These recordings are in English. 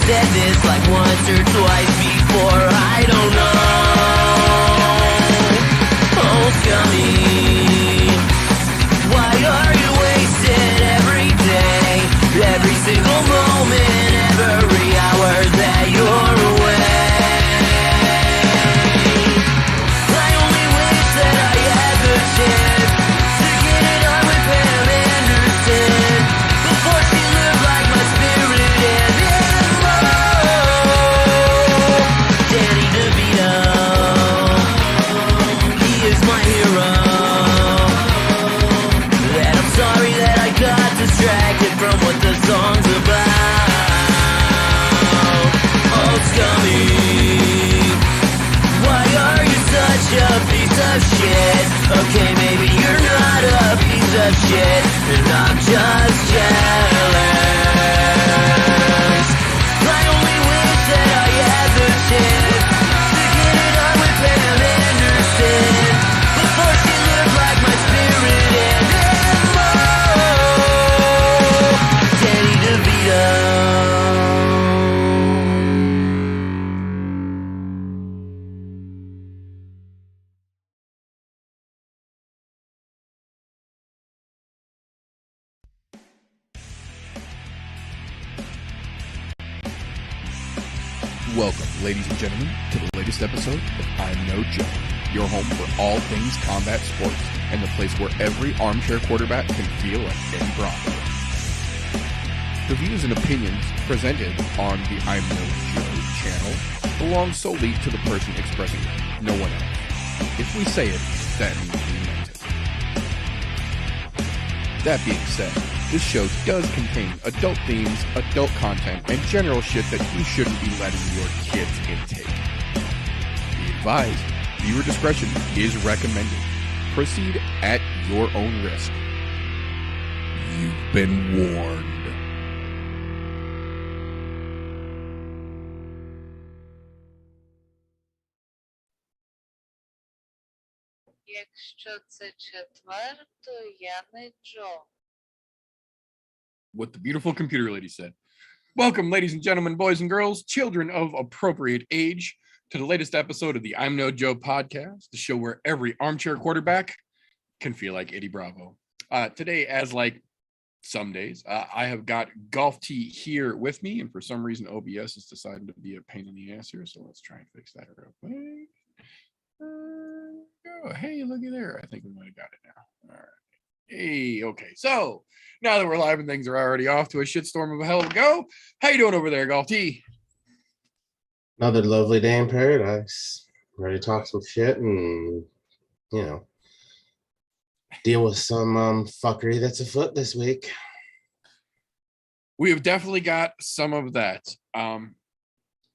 said this like once or twice before, I don't know. Oh, scummy, why are you wasted every day, every single moment, every hour that you're away? I only wish that I had the chance to get it on with Pam Anderson before she lived like my spirit and more. Danny DeVito, he is my hero. And I'm sorry that I got distracted from what the song's about. Oh, scummy, why are you such a piece of shit? Okay, maybe you're not a piece of shit, and I'm just jealous. I only wish that I had the chance to get it on with Pam Anderson before she lived like my spirit and more. Danny DeVito. Welcome, ladies and gentlemen, to the latest episode of I'm No Joe, your home for all things combat sports and the place where every armchair quarterback can feel like Eddie Bravo. The views and opinions presented on the I'm No Joe channel belong solely to the person expressing them, no one else. If we say it, that means we meant it. That being said, this show does contain adult themes, adult content, and general shit that you shouldn't be letting your kids intake. Be advised, viewer discretion is recommended. Proceed at your own risk. You've been warned. Якщо це четвер, то я не Джо. What the beautiful computer lady said. Welcome, ladies and gentlemen, boys and girls, children of appropriate age, to the latest episode of the I'm No Joe podcast, the show where every armchair quarterback can feel like Eddie Bravo. Today, as like some days, I have got Golf T here with me, and for some reason, OBS has decided to be a pain in the ass here, so let's try and fix that real quick. Oh, hey, looky there. I think we might have got it now. All right. Hey, okay. So now that we're live and things are already off to a shitstorm of a hell of a go, how you doing over there, Golf T? Another lovely day in paradise. Ready to talk some shit and, deal with some fuckery that's afoot this week. We have definitely got some of that.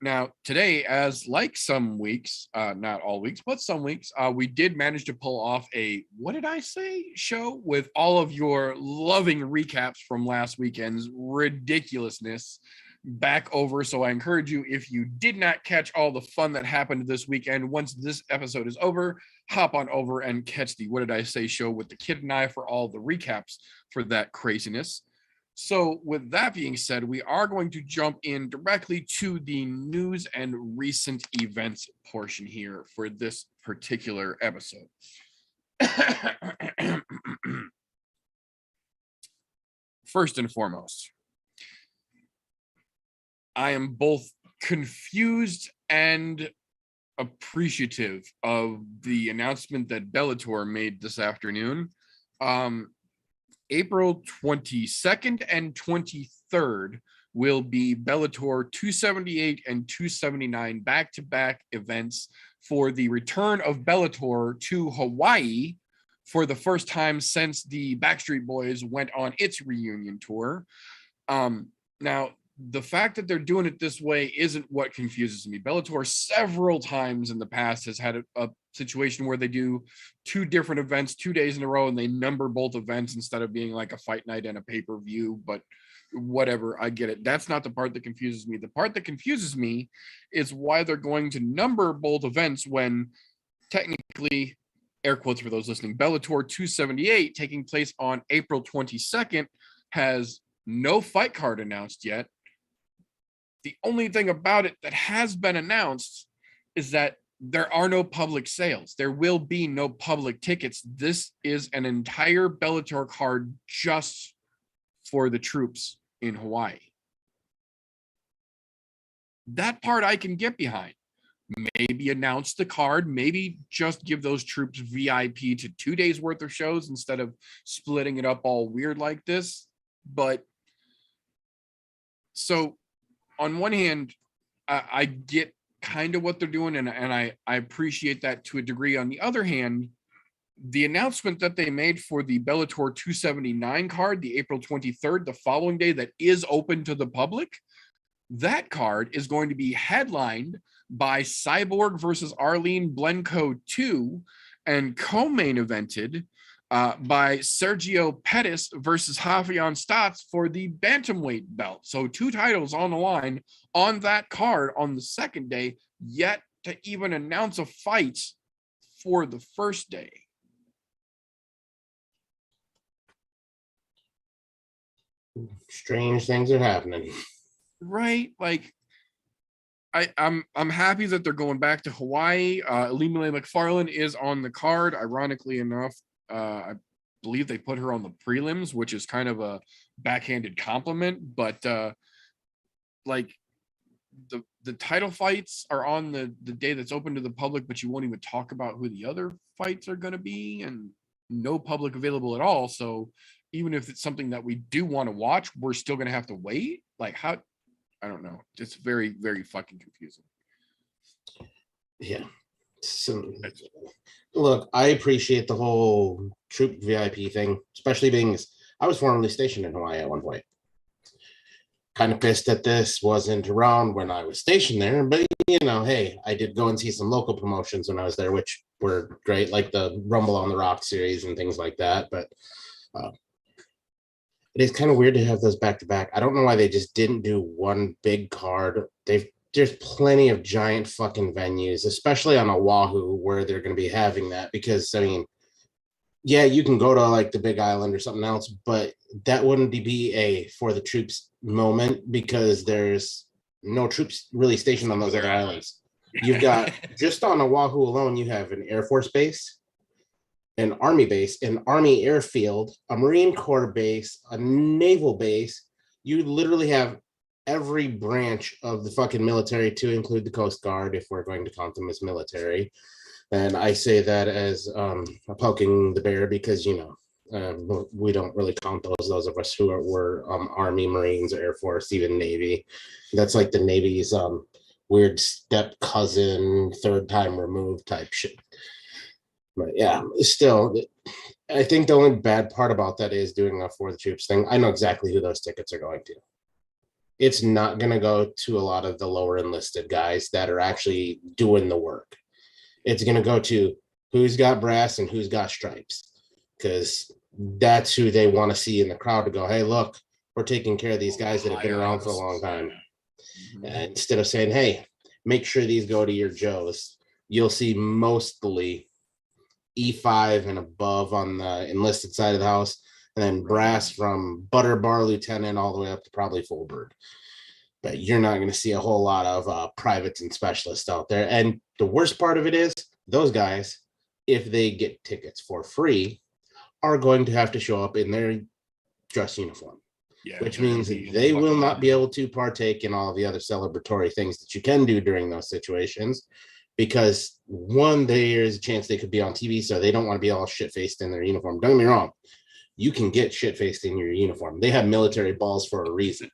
Now, today, as like some weeks, not all weeks, but some weeks, we did manage to pull off a, what did I say, show with all of your loving recaps from last weekend's ridiculousness back over. So I encourage you, if you did not catch all the fun that happened this weekend, once this episode is over, hop on over and catch the What Did I Say show with the kid and I for all the recaps for that craziness. So with that being said, we are going to jump in directly to the news and recent events portion here for this particular episode. First and foremost, I am both confused and appreciative of the announcement that Bellator made this afternoon. April 22nd and 23rd will be Bellator 278 and 279 back-to-back events for the return of Bellator to Hawaii for the first time since the Backstreet Boys went on its reunion tour. Now, the fact that they're doing it this way isn't what confuses me. Bellator several times in the past has had a situation where they do two different events 2 days in a row and they number both events instead of being like a fight night and a pay-per-view, but whatever, I get it. That's not the part that confuses me. The part that confuses me is why they're going to number both events when technically, air quotes for those listening, Bellator 278 taking place on April 22nd has no fight card announced yet. The only thing about it that has been announced is that there are no public sales. There will be no public tickets. This is an entire Bellator card just for the troops in Hawaii. That part I can get behind. Maybe announce the card, maybe just give those troops VIP to 2 days worth of shows instead of splitting it up all weird like this. But so on one hand, I get kind of what they're doing, and I appreciate that to a degree. On the other hand, the announcement that they made for the Bellator 279 card, the April 23rd, the following day, that is open to the public, that card is going to be headlined by Cyborg versus Arlene Blenko 2 and co-main evented by Sergio Pettis versus Javion Stotts for the bantamweight belt. So 2 titles on the line on that card on the second day, yet to even announce a fight for the first day. Strange things are happening. Right? Like, I'm happy that they're going back to Hawaii. Elimile McFarland is on the card. Ironically enough, I believe they put her on the prelims, which is kind of a backhanded compliment. But like the title fights are on the day that's open to the public, but you won't even talk about who the other fights are going to be, and no public available at all. So even if it's something that we do want to watch, we're still going to have to wait. Like, how? I don't know. It's very, very fucking confusing. Yeah. So, look, I appreciate the whole troop VIP thing, especially being I was formerly stationed in Hawaii at one point. Kind of pissed that this wasn't around when I was stationed there, but you know, hey, I did go and see some local promotions when I was there, which were great, like the Rumble on the Rock series and things like that. But it is kind of weird to have those back to back. I don't know why they just didn't do one big card. There's plenty of giant fucking venues, especially on Oahu, where they're going to be having that. Because I mean, yeah, you can go to like the Big Island or something else, but that wouldn't be a for the troops moment because there's no troops really stationed on those other islands. You've got just on Oahu alone, you have an Air Force base, an Army base, an Army airfield, a Marine Corps base, a naval base. You literally have every branch of the fucking military, to include the Coast Guard, if we're going to count them as military. And I say that as poking the bear because, you know, we don't really count those of us who were Army, Marines, Air Force, even Navy. That's like the Navy's weird step cousin, third time removed type shit. But yeah, still, I think the only bad part about that is doing a for the troops thing. I know exactly who those tickets are going to. It's not going to go to a lot of the lower enlisted guys that are actually doing the work. It's going to go to who's got brass and who's got stripes, because that's who they want to see in the crowd to go, hey, look, we're taking care of these guys that have been around for a long time. Instead of saying, hey, make sure these go to your Joes, you'll see mostly E5 and above on the enlisted side of the house, and then brass from butter bar lieutenant all the way up to probably full bird. But you're not going to see a whole lot of privates and specialists out there. And the worst part of it is those guys, if they get tickets for free, are going to have to show up in their dress uniform, which means they will not be able to partake in all the other celebratory things that you can do during those situations. Because one, there's a chance they could be on TV, so they don't want to be all shit-faced in their uniform. Don't get me wrong. You can get shit-faced in your uniform. They have military balls for a reason.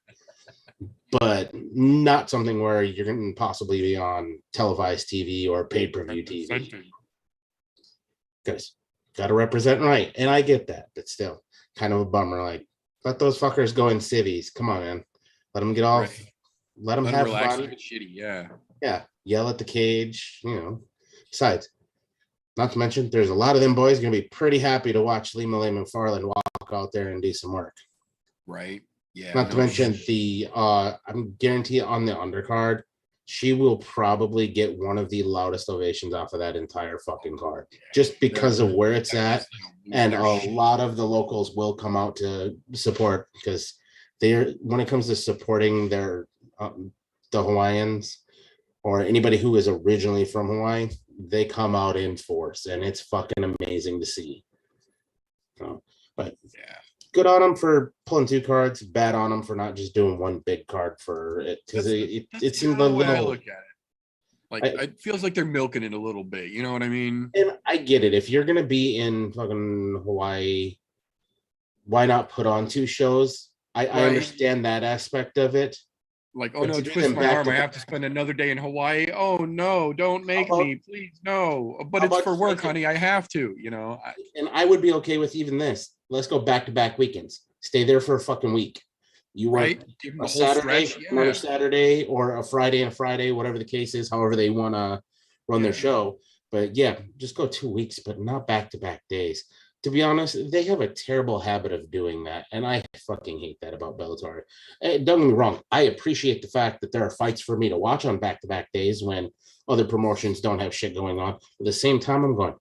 But not something where you're going to possibly be on televised TV or pay-per-view TV. Because got to represent right. And I get that, but still, kind of a bummer. Like, let those fuckers go in civvies. Come on, man. Let them get off. Right. Let them have fun. Shitty, yeah. Yeah. Yell at the cage, you know. Besides, not to mention, there's a lot of them boys going to be pretty happy to watch Elimile McFarland walk out there and do some work. Right. Yeah. Not to mention the I'm guaranteed on the undercard, she will probably get one of the loudest ovations off of that entire fucking card, just because of where it's at. And a lot of the locals will come out to support, because they're, when it comes to supporting their the Hawaiians or anybody who is originally from Hawaii, they come out in force, and it's fucking amazing to see. But Yeah. Good on them for pulling 2 cards. Bad on them for not just doing one big card for it, because it seemed a the way I little. look at it. Like it feels like they're milking it a little bit. You know what I mean? And I get it. If you're gonna be in fucking Hawaii, why not put on 2 shows? I understand that aspect of it. Like, oh no, twist my arm. I have to spend another day in Hawaii. Oh no, don't make me, please, no. But it's for work, honey. I have to, you know. And I would be okay with even this. Let's go back-to-back weekends. Stay there for a fucking week. You work a Saturday, another Saturday, or a Friday and a Friday, whatever the case is, however they want to run their show. But yeah, just go 2 weeks, but not back-to-back days. To be honest, they have a terrible habit of doing that, and I fucking hate that about Bellator. Don't get me wrong. I appreciate the fact that there are fights for me to watch on back-to-back days when other promotions don't have shit going on. At the same time, I'm going,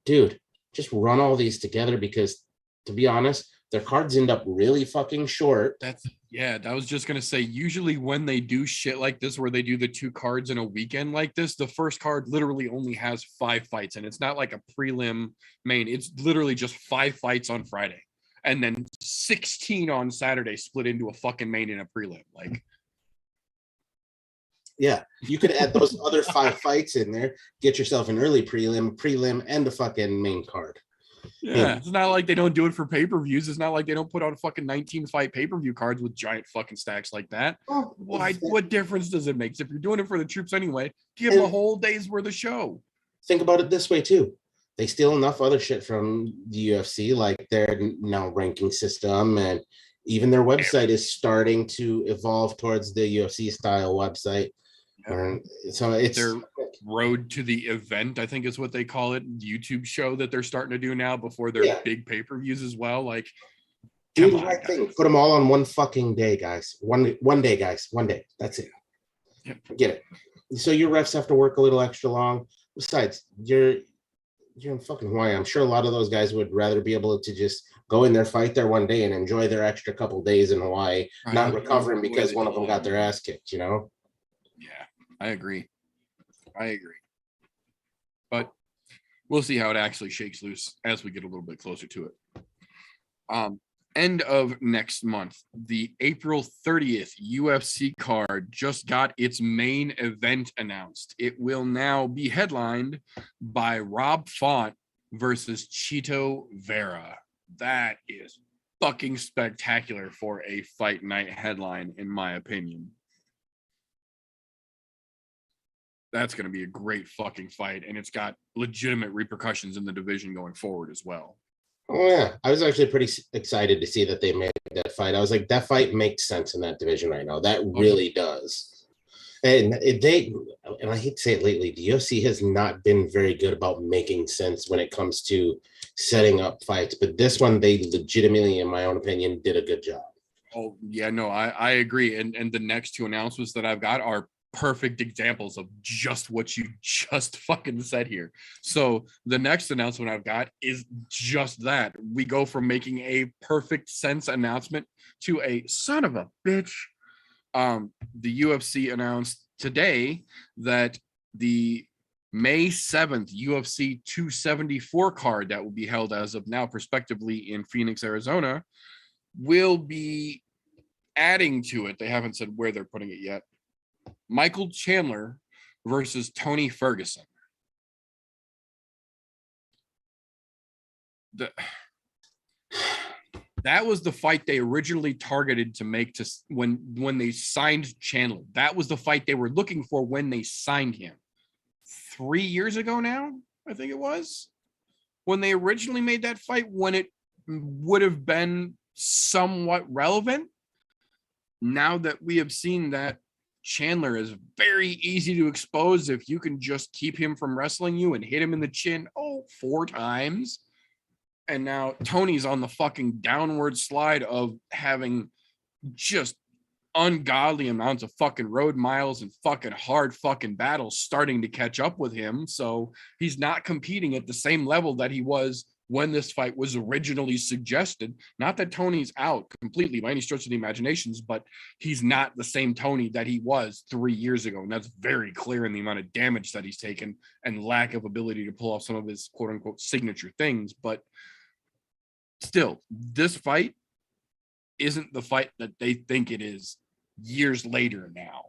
dude, just run all these together, because to be honest, their cards end up really fucking short. I was just gonna say, usually when they do shit like this, where they do the 2 cards in a weekend like this, the first card literally only has 5 fights, and it's not like a prelim main. It's literally just 5 fights on Friday, and then 16 on Saturday, split into a fucking main and a prelim. Like, yeah, you could add those other 5 fights in there, get yourself an early prelim, and a fucking main card. Yeah, it's not like they don't do it for pay-per-views. It's not like they don't put out fucking 19 fight pay-per-view cards with giant fucking stacks like that. Why? What difference does it make? If you're doing it for the troops anyway, give them a whole day's worth of show. Think about it this way too. They steal enough other shit from the UFC, like their now ranking system, and even their website is starting to evolve towards the UFC style website. So it's their road to the event, I think is what they call it, YouTube show that they're starting to do now before their big pay-per-views as well. Like, do the right thing. Put them all on one fucking day, guys. One day, guys. One day. That's it. Get it. So your refs have to work a little extra long. Besides, you're in fucking Hawaii. I'm sure a lot of those guys would rather be able to just go in there, fight there one day, and enjoy their extra couple days in Hawaii, not recovering because one of them got their ass kicked, you know? Yeah, I agree. But we'll see how it actually shakes loose as we get a little bit closer to it. End of next month, the April 30th UFC card just got its main event announced. It will now be headlined by Rob Font versus Chito Vera. That is fucking spectacular for a fight night headline, in my opinion. That's going to be a great fucking fight, and it's got legitimate repercussions in the division going forward as well. Oh yeah, I was actually pretty excited to see that they made that fight. I was like, that fight makes sense in that division right now. That really does. And I hate to say it lately, the UFC has not been very good about making sense when it comes to setting up fights. But this one, they legitimately, in my own opinion, did a good job. Oh yeah, no, I agree. And the next 2 announcements that I've got are perfect examples of just what you just fucking said here. So the next announcement I've got is just that. We go from making a perfect sense announcement to a son of a bitch. The UFC announced today that the May 7th UFC 274 card that will be held as of now, prospectively in Phoenix, Arizona, will be adding to it. They haven't said where they're putting it yet. Michael Chandler versus Tony Ferguson. That was the fight they originally targeted to make to when they signed Chandler. That was the fight they were looking for when they signed him. 3 years ago now, I think it was, when they originally made that fight, when it would have been somewhat relevant. Now that we have seen that Chandler is very easy to expose if you can just keep him from wrestling you and hit him in the chin 4 times. And now Tony's on the fucking downward slide of having just ungodly amounts of fucking road miles and fucking hard fucking battles starting to catch up with him. So he's not competing at the same level that he was when this fight was originally suggested. Not that Tony's out completely by any stretch of the imaginations, but he's not the same Tony that he was 3 years ago. And that's very clear in the amount of damage that he's taken and lack of ability to pull off some of his quote unquote signature things. But still, this fight isn't the fight that they think it is years later now.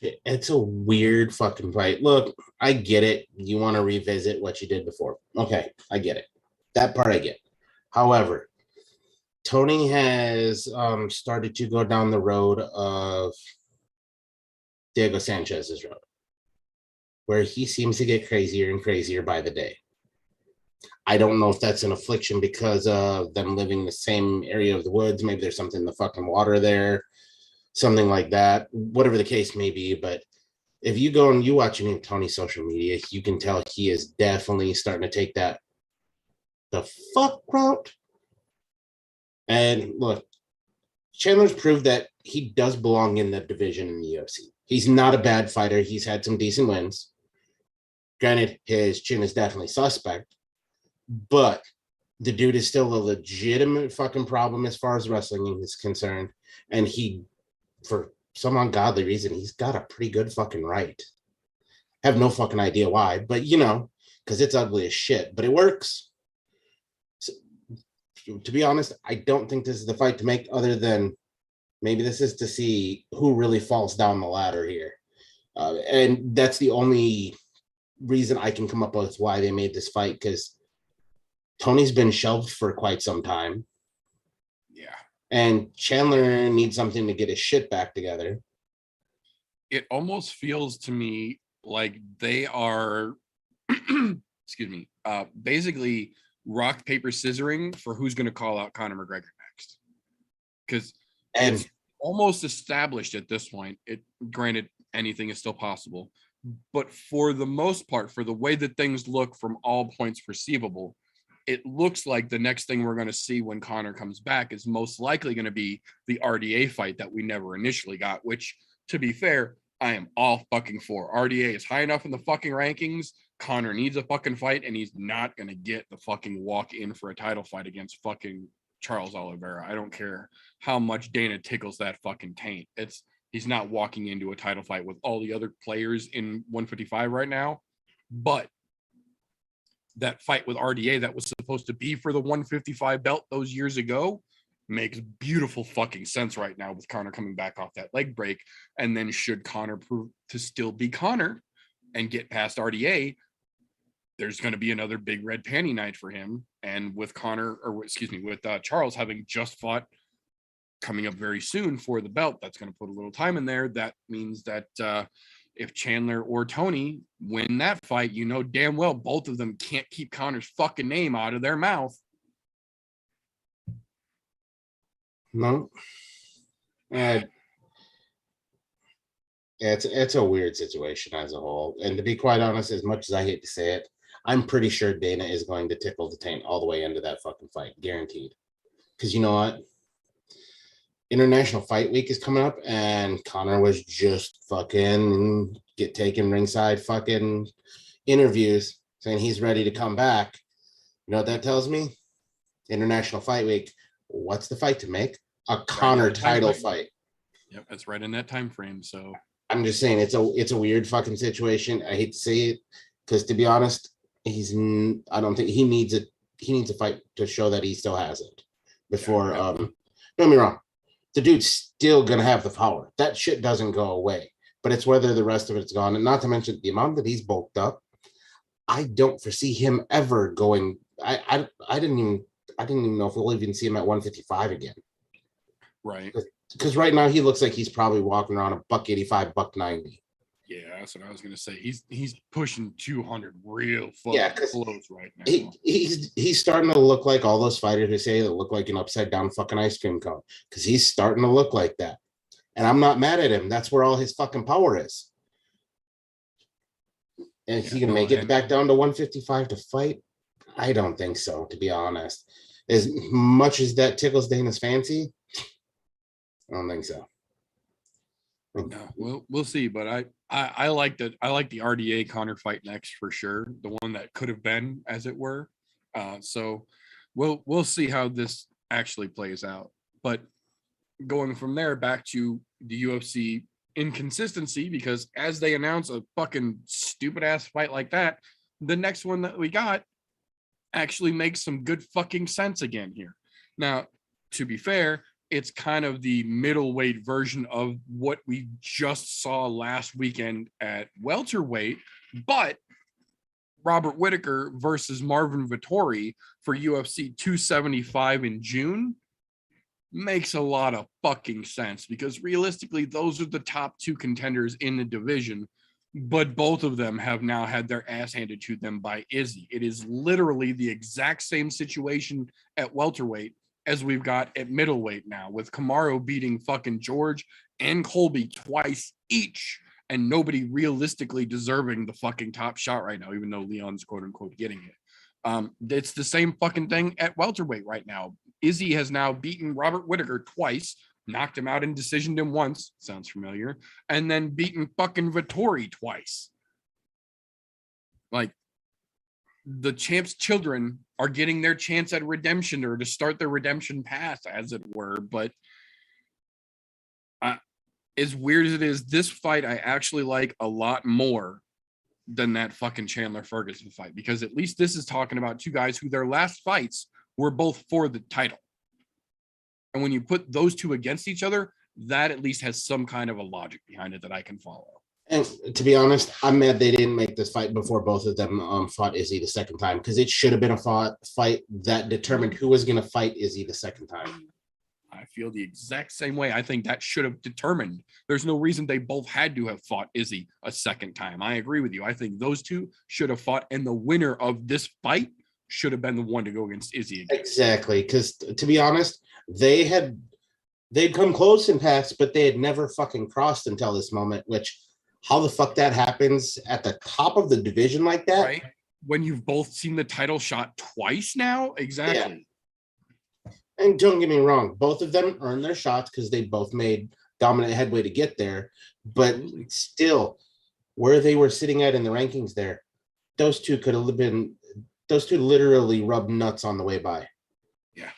It's a weird fucking fight. Look, I get it. You want to revisit what you did before. Okay, I get it. That part I get. However, Tony has started to go down the road of Diego Sanchez's road, where he seems to get crazier and crazier by the day. I don't know if that's an affliction because of them living in the same area of the woods. Maybe there's something in the fucking water there, something like that, whatever the case may be. But if you go and you watch any of Tony's social media, you can tell he is definitely starting to take that the fuck route. And look, Chandler's proved that he does belong in the division in the UFC. He's not a bad fighter. He's had some decent wins. Granted, his chin is definitely suspect, but the dude is still a legitimate fucking problem as far as wrestling is concerned. And he, for some ungodly reason, he's got a pretty good fucking right. Have no fucking idea why, but you know, because it's ugly as shit, but it works. So, to be honest, I don't think this is the fight to make, other than maybe this is to see who really falls down the ladder here. And that's the only reason I can come up with why they made this fight, because Tony's been shelved for quite some time. Yeah. And Chandler needs something to get his shit back together. It almost feels to me like they are, excuse me, basically rock, paper, scissoring for who's going to call out Conor McGregor next. Because it's almost established at this point. Granted, anything is still possible. But for the most part, for the way that things look from all points perceivable, it looks like the next thing we're going to see when Conor comes back is most likely going to be the RDA fight that we never initially got, which, to be fair, I am all fucking for. RDA is high enough in the fucking rankings. Conor needs a fucking fight, and he's not going to get the fucking walk in for a title fight against fucking Charles Oliveira. I don't care how much Dana tickles that fucking taint. He's not walking into a title fight with all the other players in 155 right now. But that fight with RDA that was supposed to be for the 155 belt those years ago makes beautiful fucking sense right now with Conor coming back off that leg break. And then should Conor prove to still be Conor and get past RDA, there's going to be another big red panty night for him. And with Charles having just fought coming up very soon for the belt, that's going to put a little time in there. That means that if Chandler or Tony win that fight, you know damn well both of them can't keep Conor's fucking name out of their mouth. No. It's a weird situation as a whole. And to be quite honest, as much as I hate to say it, I'm pretty sure Dana is going to tickle the taint all the way into that fucking fight. Guaranteed. Because you know what? International Fight Week is coming up, and Conor was just fucking taking ringside fucking interviews saying he's ready to come back. You know what that tells me? International Fight Week. What's the fight to make? A Conor title fight. Yep, that's right in that time frame. So I'm just saying it's a weird fucking situation. I hate to say it, because to be honest, I don't think he needs it. He needs a fight to show that he still has it before. Don't get me wrong. The dude's still going to have the power. That shit doesn't go away, but it's whether the rest of it's gone. And not to mention the amount that he's bulked up. I don't foresee him ever going. I didn't even know if we'll even see him at 155 again. Right. Because right now he looks like he's probably walking around $185, $190. Yeah, that's what I was gonna say. He's pushing 200 real close right now. He's starting to look like all those fighters who say that look like an upside down fucking ice cream cone, because he's starting to look like that. And I'm not mad at him. That's where all his fucking power is. And if he can make it back down to 155 to fight, I don't think so, to be honest. As much as that tickles Dana's fancy, I don't think so. No, we'll see, but I like the RDA Conor fight next for sure, the one that could have been, as it were. So we'll see how this actually plays out. But going from there back to the UFC inconsistency, because as they announce a fucking stupid ass fight like that, the next one that we got actually makes some good fucking sense again here. Now, to be fair, it's kind of the middleweight version of what we just saw last weekend at welterweight, but Robert Whittaker versus Marvin Vettori for UFC 275 in June makes a lot of fucking sense, because realistically, those are the top two contenders in the division, but both of them have now had their ass handed to them by Izzy. It is literally the exact same situation at welterweight as we've got at middleweight now, with Kamaru beating fucking George and Colby twice each, and nobody realistically deserving the fucking top shot right now, even though Leon's quote unquote getting it. It's the same fucking thing at welterweight right now. Izzy has now beaten Robert Whittaker twice, knocked him out and decisioned him once, sounds familiar, and then beaten fucking Vettori twice. Like, the champ's children are getting their chance at redemption, or to start their redemption path, as it were. But as weird as it is, this fight I actually like a lot more than that fucking Chandler Ferguson fight, because at least this is talking about two guys who their last fights were both for the title. And when you put those two against each other, that at least has some kind of a logic behind it that I can follow. And to be honest, I'm mad they didn't make this fight before both of them fought Izzy the second time, because it should have been a fight that determined who was going to fight Izzy the second time. I feel the exact same way. I think that should have determined. There's no reason they both had to have fought Izzy a second time. I agree with you. I think those two should have fought, and the winner of this fight should have been the one to go against Izzy again. Exactly, because to be honest, they'd come close in past, but they had never fucking crossed until this moment, which how the fuck that happens at the top of the division like that? Right? When you've both seen the title shot twice now? Exactly. Yeah. And don't get me wrong, both of them earned their shots because they both made dominant headway to get there. But still, where they were sitting at in the rankings there, those two literally rubbed nuts on the way by. Yeah.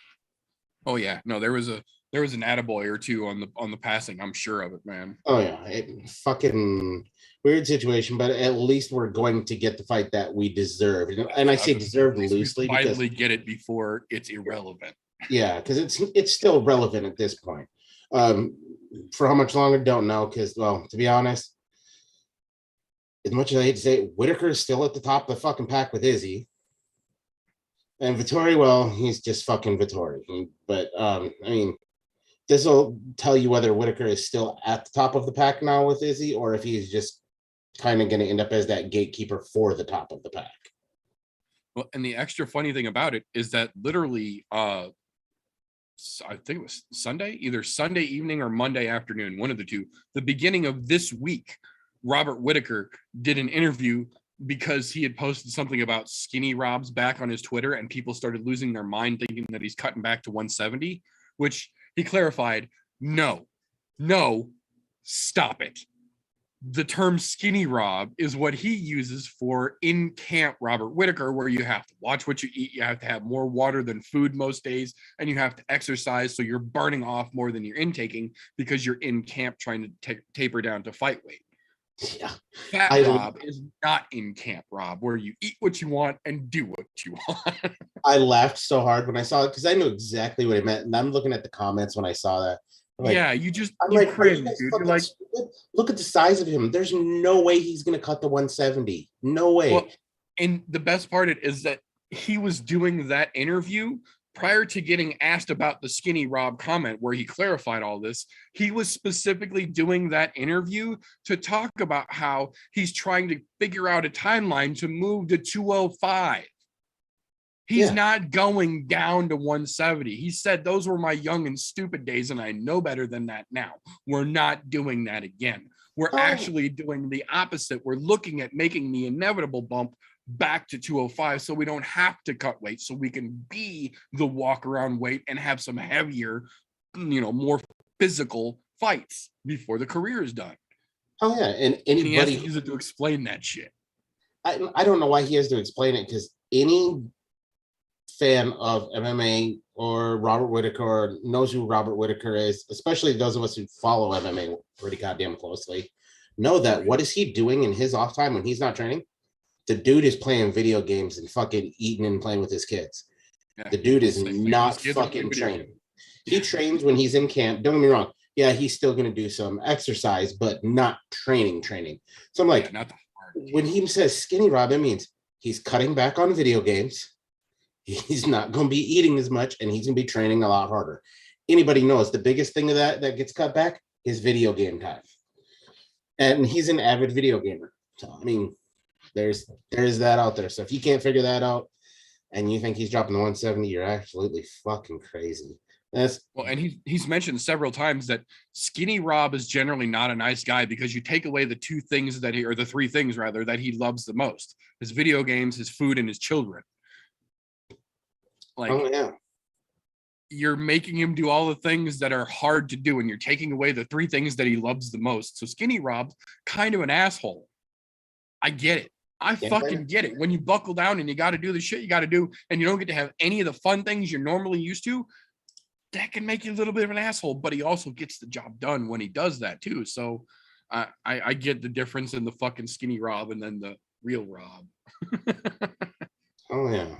Oh yeah. No, there was an attaboy or two on the passing. I'm sure of it, man. Oh yeah, fucking weird situation, but at least we're going to get the fight that we deserve. And I say deserved loosely because finally get it before it's irrelevant. Yeah, because it's still relevant at this point. For how much longer, don't know. Because, well, to be honest, as much as I hate to say it, Whittaker is still at the top of the fucking pack with Izzy. And Vettori, well, he's just fucking Vettori. But, I mean, this will tell you whether Whittaker is still at the top of the pack now with Izzy, or if he's just kind of going to end up as that gatekeeper for the top of the pack. Well, and the extra funny thing about it is that literally, I think it was either Sunday evening or Monday afternoon, one of the two, the beginning of this week, Robert Whittaker did an interview because he had posted something about Skinny Rob's back on his Twitter, and people started losing their mind thinking that he's cutting back to 170, which he clarified, no, stop it. The term Skinny Rob is what he uses for in-camp Robert Whittaker, where you have to watch what you eat, you have to have more water than food most days, and you have to exercise so you're burning off more than you're intaking because you're in camp trying to taper down to fight weight. Yeah. Fat Rob is not in camp Rob, where you eat what you want and do what you want. I laughed so hard when I saw it because I knew exactly what it meant, and I'm looking at the comments when I saw that. Like, yeah, you like, cringe, dude. You're like, look at the size of him. There's no way he's going to cut the 170. No way. Well, and the best part is that he was doing that interview prior to getting asked about the Skinny Rob comment where he clarified all this. He was specifically doing that interview to talk about how he's trying to figure out a timeline to move to 205. He's not going down to 170. He said, those were my young and stupid days, and I know better than that now. We're not doing that again. We're actually doing the opposite. We're looking at making the inevitable bump back to 205 so we don't have to cut weight, so we can be the walk-around weight and have some heavier, more physical fights before the career is done. Oh, yeah. And anybody... he has to use it to explain that shit. I don't know why he has to explain it, because any fan of MMA or Robert Whitaker or knows who Robert Whitaker is, especially those of us who follow MMA pretty goddamn closely, know that what is he doing in his off time when he's not training? The dude is playing video games and fucking eating and playing with his kids. Yeah, the dude is not fucking training. He trains when he's in camp. Don't get me wrong. Yeah, he's still going to do some exercise, but not training. So I'm like, when he says skinny Rob, it means he's cutting back on video games. He's not going to be eating as much, and he's going to be training a lot harder. Anybody knows the biggest thing of that gets cut back is video game time. And he's an avid video gamer. So, I mean, there's that out there. So if you can't figure that out and you think he's dropping the 170, you're absolutely fucking crazy. And he's mentioned several times that skinny Rob is generally not a nice guy because you take away the three things that he loves the most: his video games, his food, and his children. Like, oh yeah, you're making him do all the things that are hard to do, and you're taking away the three things that he loves the most. So skinny Rob's kind of an asshole. I get it. I fucking get it. When you buckle down and you got to do the shit you got to do, and you don't get to have any of the fun things you're normally used to, that can make you a little bit of an asshole. But he also gets the job done when he does that too. So I get the difference in the fucking skinny Rob and then the real Rob. Oh yeah.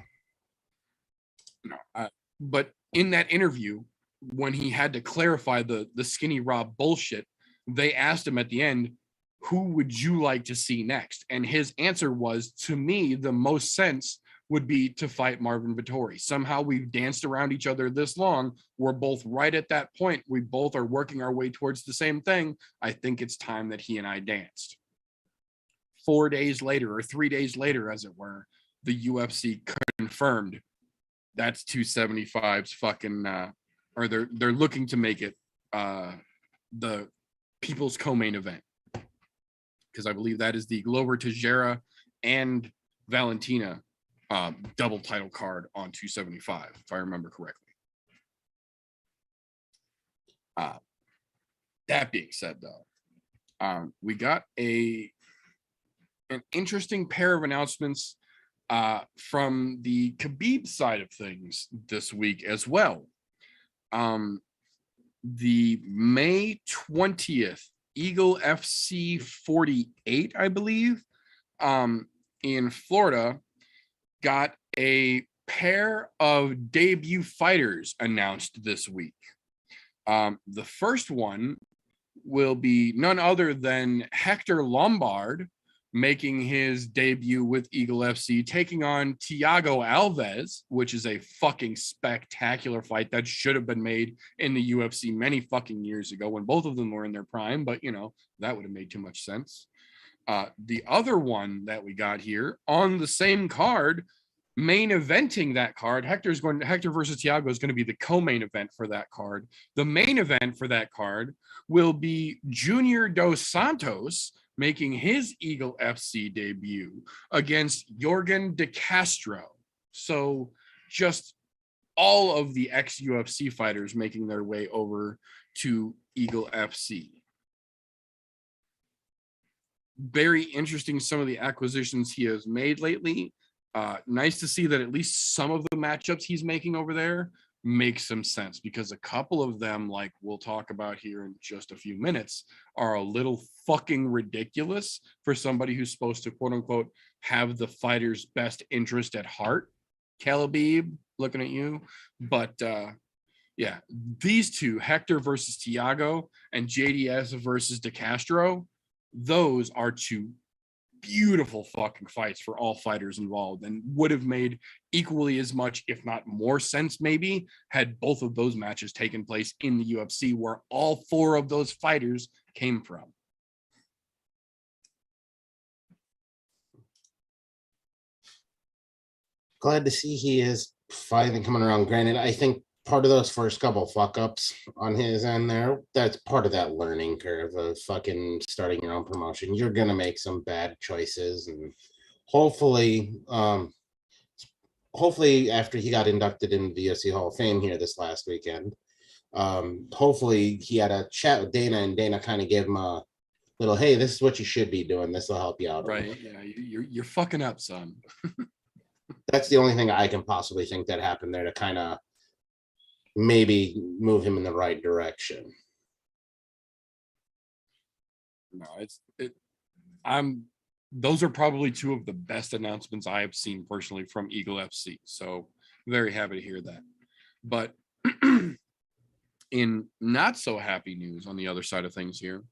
No, but in that interview, when he had to clarify the skinny Rob bullshit, they asked him at the end, who would you like to see next? And his answer was, to me, the most sense would be to fight Marvin Vettori. Somehow we've danced around each other this long. We're both right at that point. We both are working our way towards the same thing. I think it's time that he and I danced. 4 days later, or 3 days later, as it were, the UFC confirmed that's 275's fucking, or they're looking to make it the People's Co-Main event. Because I believe that is the Glover Teixeira and Valentina double title card on 275, if I remember correctly. That being said, though, we got an interesting pair of announcements from the Khabib side of things this week as well. The May 20th Eagle FC 48, I believe, in Florida, got a pair of debut fighters announced this week. The first one will be none other than Hector Lombard, making his debut with Eagle FC, taking on Thiago Alves, which is a fucking spectacular fight that should have been made in the UFC many fucking years ago when both of them were in their prime, but that would have made too much sense. The other one that we got here on the same card, main eventing that card, Hector versus Thiago is going to be the co-main event for that card. The main event for that card will be Junior Dos Santos making his Eagle FC debut against Jorgen De Castro. So just all of the ex-UFC fighters making their way over to Eagle FC. Very interesting, some of the acquisitions he has made lately. Nice to see that at least some of the matchups he's making over there make some sense, because a couple of them, like we'll talk about here in just a few minutes, are a little fucking ridiculous for somebody who's supposed to, quote unquote, have the fighter's best interest at heart. Khabib, looking at you. But yeah, these two, Hector versus Thiago and JDS versus De Castro, those are two beautiful fucking fights for all fighters involved, and would have made equally as much, if not more sense, maybe, had both of those matches taken place in the UFC, where all four of those fighters came from. Glad to see he is finally coming around. Granted, I think part of those first couple fuck ups on his end there, that's part of that learning curve of fucking starting your own promotion. You're gonna make some bad choices, and hopefully after he got inducted into the UFC Hall of Fame here this last weekend, hopefully he had a chat with Dana, and Dana kind of gave him a little, hey, this is what you should be doing, this will help you out. Right. Yeah, you're fucking up, son. That's the only thing I can possibly think that happened there to kind of maybe move him in the right direction. No, those are probably two of the best announcements I have seen personally from Eagle FC. So very happy to hear that. But in not so happy news on the other side of things here,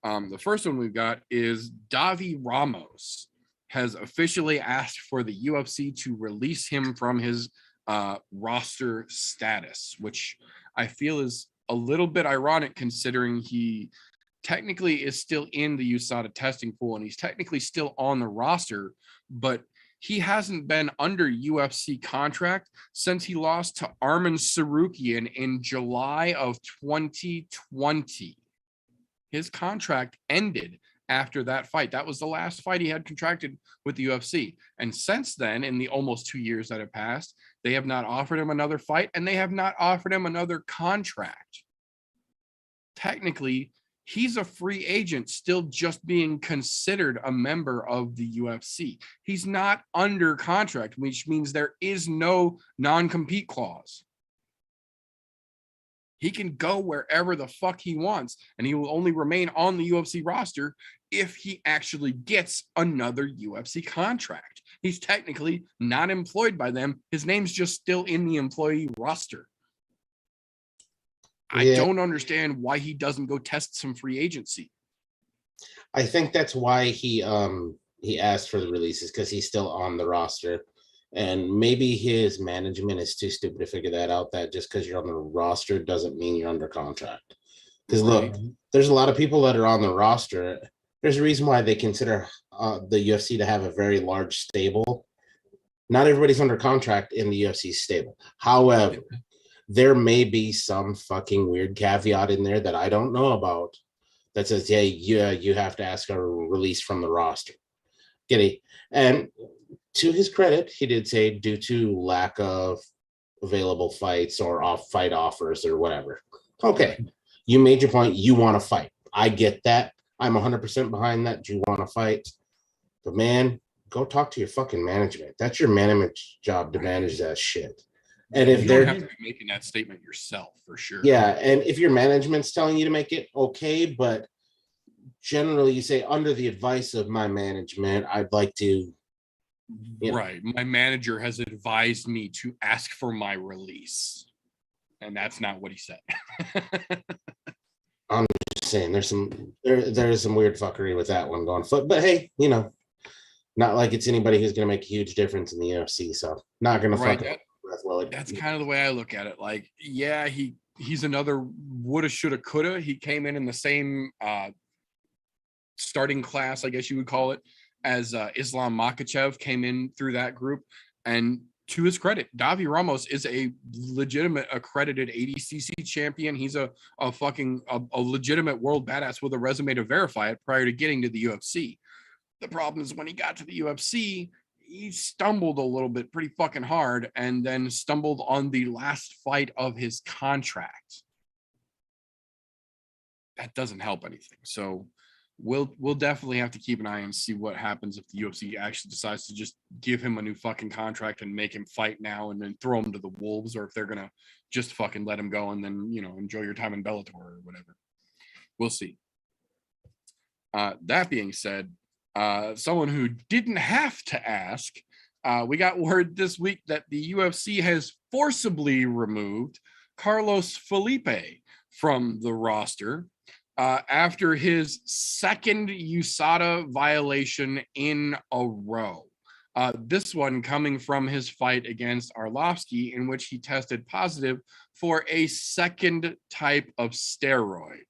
the first one we've got is Davi Ramos has officially asked for the UFC to release him from his roster status, which I feel is a little bit ironic considering he technically is still in the USADA testing pool and he's technically still on the roster, but he hasn't been under UFC contract since he lost to Arman Sarukian in July of 2020. His contract ended after that fight. That was the last fight he had contracted with the UFC. And since then, in the almost 2 years that have passed, they have not offered him another fight and they have not offered him another contract. Technically, he's a free agent still just being considered a member of the UFC. He's not under contract, which means there is no non-compete clause. He can go wherever the fuck he wants, and he will only remain on the UFC roster if he actually gets another UFC contract. He's technically not employed by them. His name's just still in the employee roster. I don't understand why he doesn't go test some free agency. I think that's why he asked for the releases, because he's still on the roster. And maybe his management is too stupid to figure that out, that just because you're on the roster doesn't mean you're under contract. Because look, there's a lot of people that are on the roster. There's a reason why they consider the UFC to have a very large stable. Not everybody's under contract in the UFC stable. However, there may be some fucking weird caveat in there that I don't know about that says, yeah, you have to ask a release from the roster. Get it? And to his credit, he did say due to lack of available fights or fight offers or whatever. Okay, you made your point. You want to fight. I get that. I'm 100% behind that. You want to fight. But man, go talk to your fucking management. That's your management's job to manage that shit. And if you they're don't have to be making that statement yourself, for sure. Yeah, and if your management's telling you to make it, okay, but generally you say, under the advice of my management, I'd like to. Right. My manager has advised me to ask for my release. And that's not what he said. I'm just saying there's some weird fuckery with that one going foot. But hey, not like it's anybody who's gonna make a huge difference in the UFC. So not gonna fuck up. That's kind of the way I look at it. Like, yeah, he's another woulda, shoulda, coulda. He came in the same starting class, I guess you would call it, as Islam Makhachev came in through that group. And to his credit, Davi Ramos is a legitimate accredited ADCC champion. He's a legitimate world badass with a resume to verify it prior to getting to the UFC. The problem is when he got to the UFC, he stumbled a little bit pretty fucking hard and then stumbled on the last fight of his contract. That doesn't help anything. So we'll definitely have to keep an eye and see what happens if the UFC actually decides to just give him a new fucking contract and make him fight now and then throw him to the wolves, or if they're gonna just fucking let him go and then enjoy your time in Bellator or whatever. We'll see. That being said, someone who didn't have to ask, we got word this week that the UFC has forcibly removed Carlos Felipe from the roster after his second USADA violation in a row. This one coming from his fight against Arlovsky, in which he tested positive for a second type of steroid.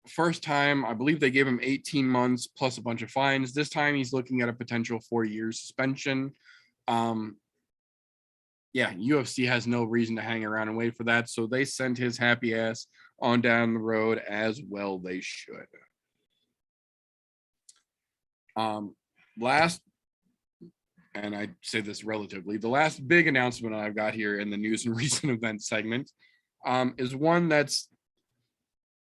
First time, I believe they gave him 18 months plus a bunch of fines. This time he's looking at a potential 4-year suspension. UFC has no reason to hang around and wait for that. So they sent his happy ass on down the road, as well they should. Last, and I say this relatively, the last big announcement I've got here in the news and recent events segment is one that's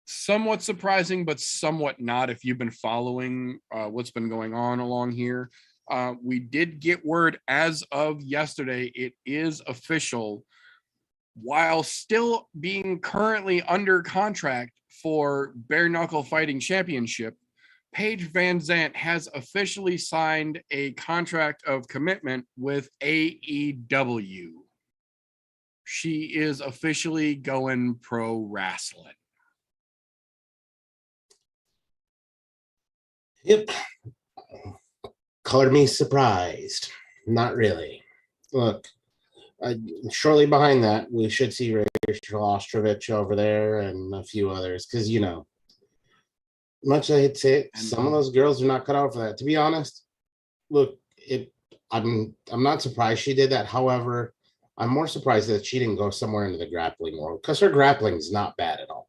somewhat surprising, but somewhat not if you've been following what's been going on along here. We did get word as of yesterday. It is official. While still being currently under contract for Bare Knuckle Fighting Championship, Paige Van Zant has officially signed a contract of commitment with AEW. She is officially going pro wrestling. Yep. Color me surprised. Not really. Look, shortly behind that, we should see Rachel Ostrovich over there and a few others, because, you know, much I hate to say it, some of those girls are not cut out for that. To be honest, look, I'm not surprised she did that. However, I'm more surprised that she didn't go somewhere into the grappling world, because her grappling is not bad at all.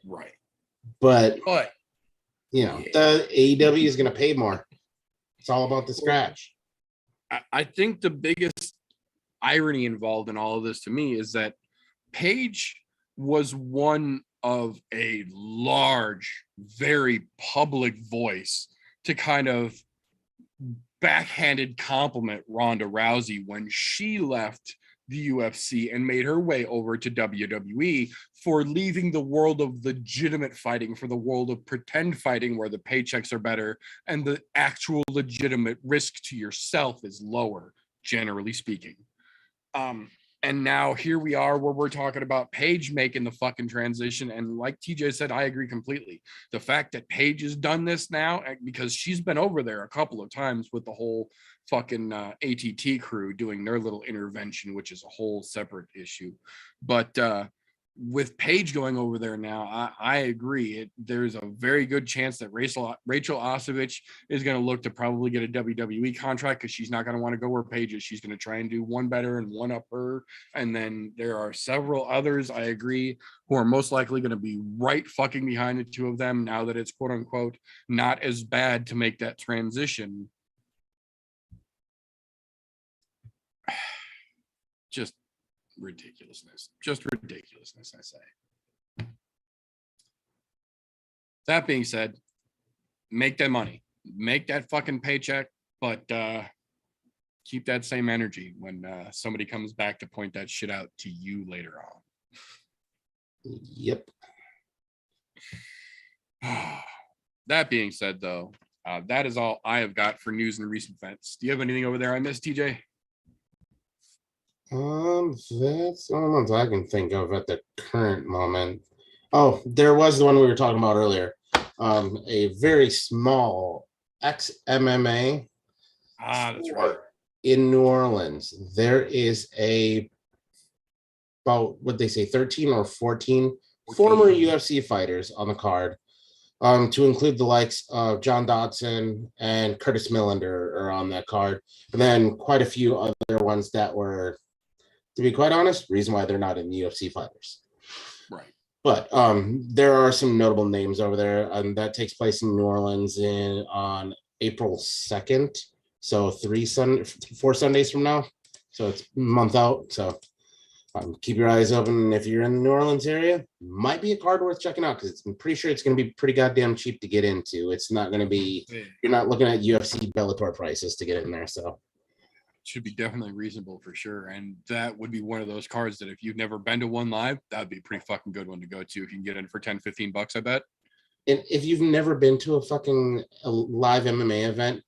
Right. But you know, the AEW is going to pay more. It's all about the scratch. I think the biggest irony involved in all of this to me is that Paige was one of a large, very public voice to kind of backhanded compliment Ronda Rousey when she left the UFC and made her way over to WWE for leaving the world of legitimate fighting for the world of pretend fighting, where the paychecks are better and the actual legitimate risk to yourself is lower, generally speaking. And now here we are where we're talking about Paige making the fucking transition. And like TJ said, I agree completely. The fact that Paige has done this now, because she's been over there a couple of times with the whole fucking ATT crew doing their little intervention, which is a whole separate issue. But with Paige going over there now, I agree. There's a very good chance that Rachel Ostovich is going to look to probably get a WWE contract, because she's not going to want to go where Paige is. She's going to try and do one better and one up her. And then there are several others, I agree, who are most likely going to be right fucking behind the two of them now that it's quote unquote not as bad to make that transition. Just ridiculousness. Just ridiculousness, I say. That being said, make that money. Make that fucking paycheck, but keep that same energy when somebody comes back to point that shit out to you later on. Yep. That being said, though, that is all I have got for news and recent events. Do you have anything over there I missed, TJ? That's the only ones I can think of at the current moment. Oh, there was the one we were talking about earlier. A very small ex-MMA. That's right. In New Orleans. There is about, what they say, 13 or 14 former UFC fighters on the card. To include the likes of John Dodson and Curtis Millender are on that card. And then quite a few other ones that were, to be quite honest, reason why they're not in the UFC fighters. Right. But there are some notable names over there, and that takes place in New Orleans on April 2nd. So 4 Sundays from now. So it's a month out. So keep your eyes open. And if you're in the New Orleans area, might be a card worth checking out, because I'm pretty sure it's going to be pretty goddamn cheap to get into. It's not going to be, you're not looking at UFC Bellator prices to get in there. So should be definitely reasonable for sure. And that would be one of those cards that if you've never been to one live, that'd be a pretty fucking good one to go to if you can get in for 10, 15 bucks, I bet. And if you've never been to a live MMA event,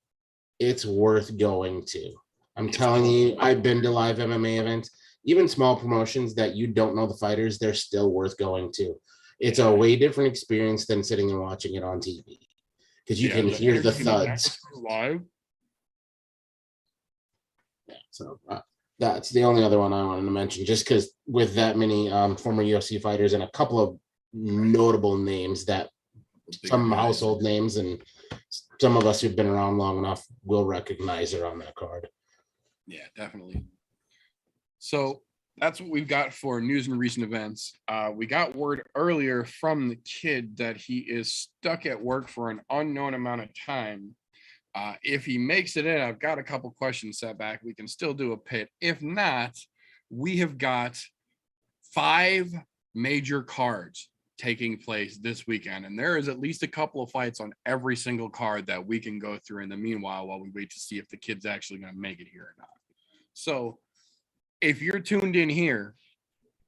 it's worth going to. I'm telling you, I've been to live MMA events, even small promotions that you don't know the fighters, they're still worth going to. It's a way different experience than sitting and watching it on TV, because you can hear the thuds. Live. So that's the only other one I wanted to mention, just because with that many former UFC fighters and a couple of notable names, that some household names, and some of us who've been around long enough will recognize her on that card. Yeah, definitely. So that's what we've got for news and recent events. We got word earlier from the kid that he is stuck at work for an unknown amount of time. If he makes it in, I've got a couple questions set back. We can still do a pit. If not, we have got 5 major cards taking place this weekend, and there is at least a couple of fights on every single card that we can go through in the meanwhile while we wait to see if the kid's actually going to make it here or not. So if you're tuned in here,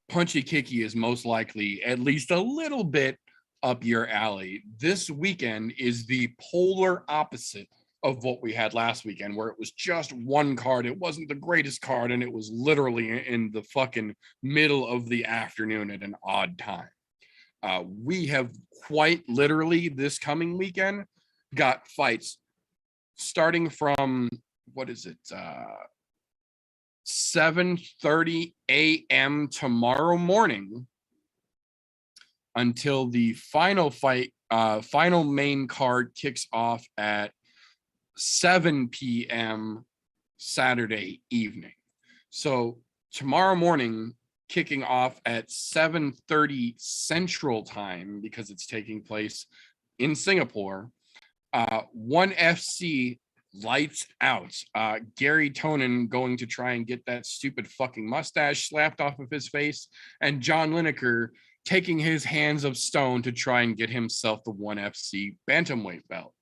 Punchy Kicky is most likely at least a little bit up your alley. This weekend is the polar opposite of what we had last weekend, where it was just one card. It wasn't the greatest card, and it was literally in the fucking middle of the afternoon at an odd time. We have quite literally this coming weekend got fights starting from, what is it, 7:30 a.m. tomorrow morning until the final fight, final main card kicks off at 7 p.m. Saturday evening. So tomorrow morning, kicking off at 7:30 Central Time, because it's taking place in Singapore, 1FC Lights Out. Gary Tonin going to try and get that stupid fucking mustache slapped off of his face, and John Lineker taking his hands of stone to try and get himself the 1FC bantamweight belt.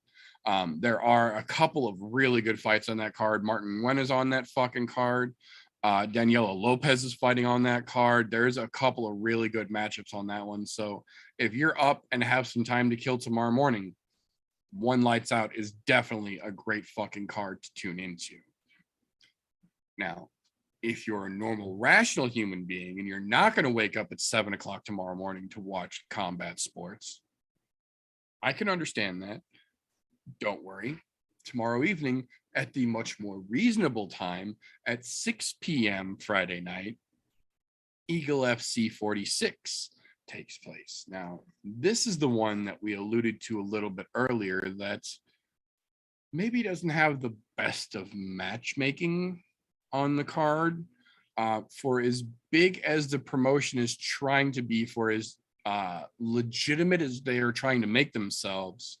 There are a couple of really good fights on that card. Martin Nguyen is on that fucking card. Daniela Lopez is fighting on that card. There's a couple of really good matchups on that one. So if you're up and have some time to kill tomorrow morning, one Lights Out is definitely a great fucking card to tune into. Now, if you're a normal, rational human being and you're not going to wake up at 7 o'clock tomorrow morning to watch combat sports, I can understand that. Don't worry. Tomorrow evening, at the much more reasonable time at 6 p.m. Friday night, Eagle FC 46 takes place. Now, this is the one that we alluded to a little bit earlier that maybe doesn't have the best of matchmaking on the card. For as big as the promotion is trying to be, for as legitimate as they are trying to make themselves,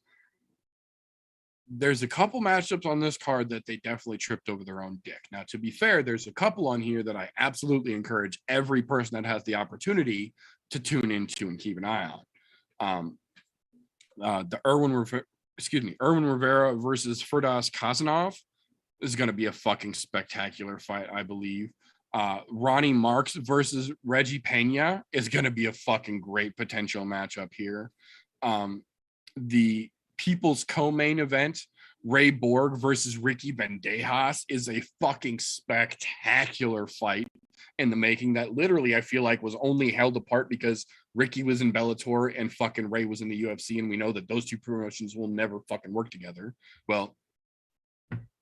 there's a couple matchups on this card that they definitely tripped over their own dick. Now, to be fair, there's a couple on here that I absolutely encourage every person that has the opportunity to tune into and keep an eye on. The Erwin Rivera versus Firdas Kazanov is going to be a fucking spectacular fight, I believe. Ronnie Marks versus Reggie Pena is going to be a fucking great potential matchup here. The People's co-main event, Ray Borg versus Ricky Bandejas, is a fucking spectacular fight in the making that literally I feel like was only held apart because Ricky was in Bellator and fucking Ray was in the UFC, and we know that those two promotions will never fucking work together. Well,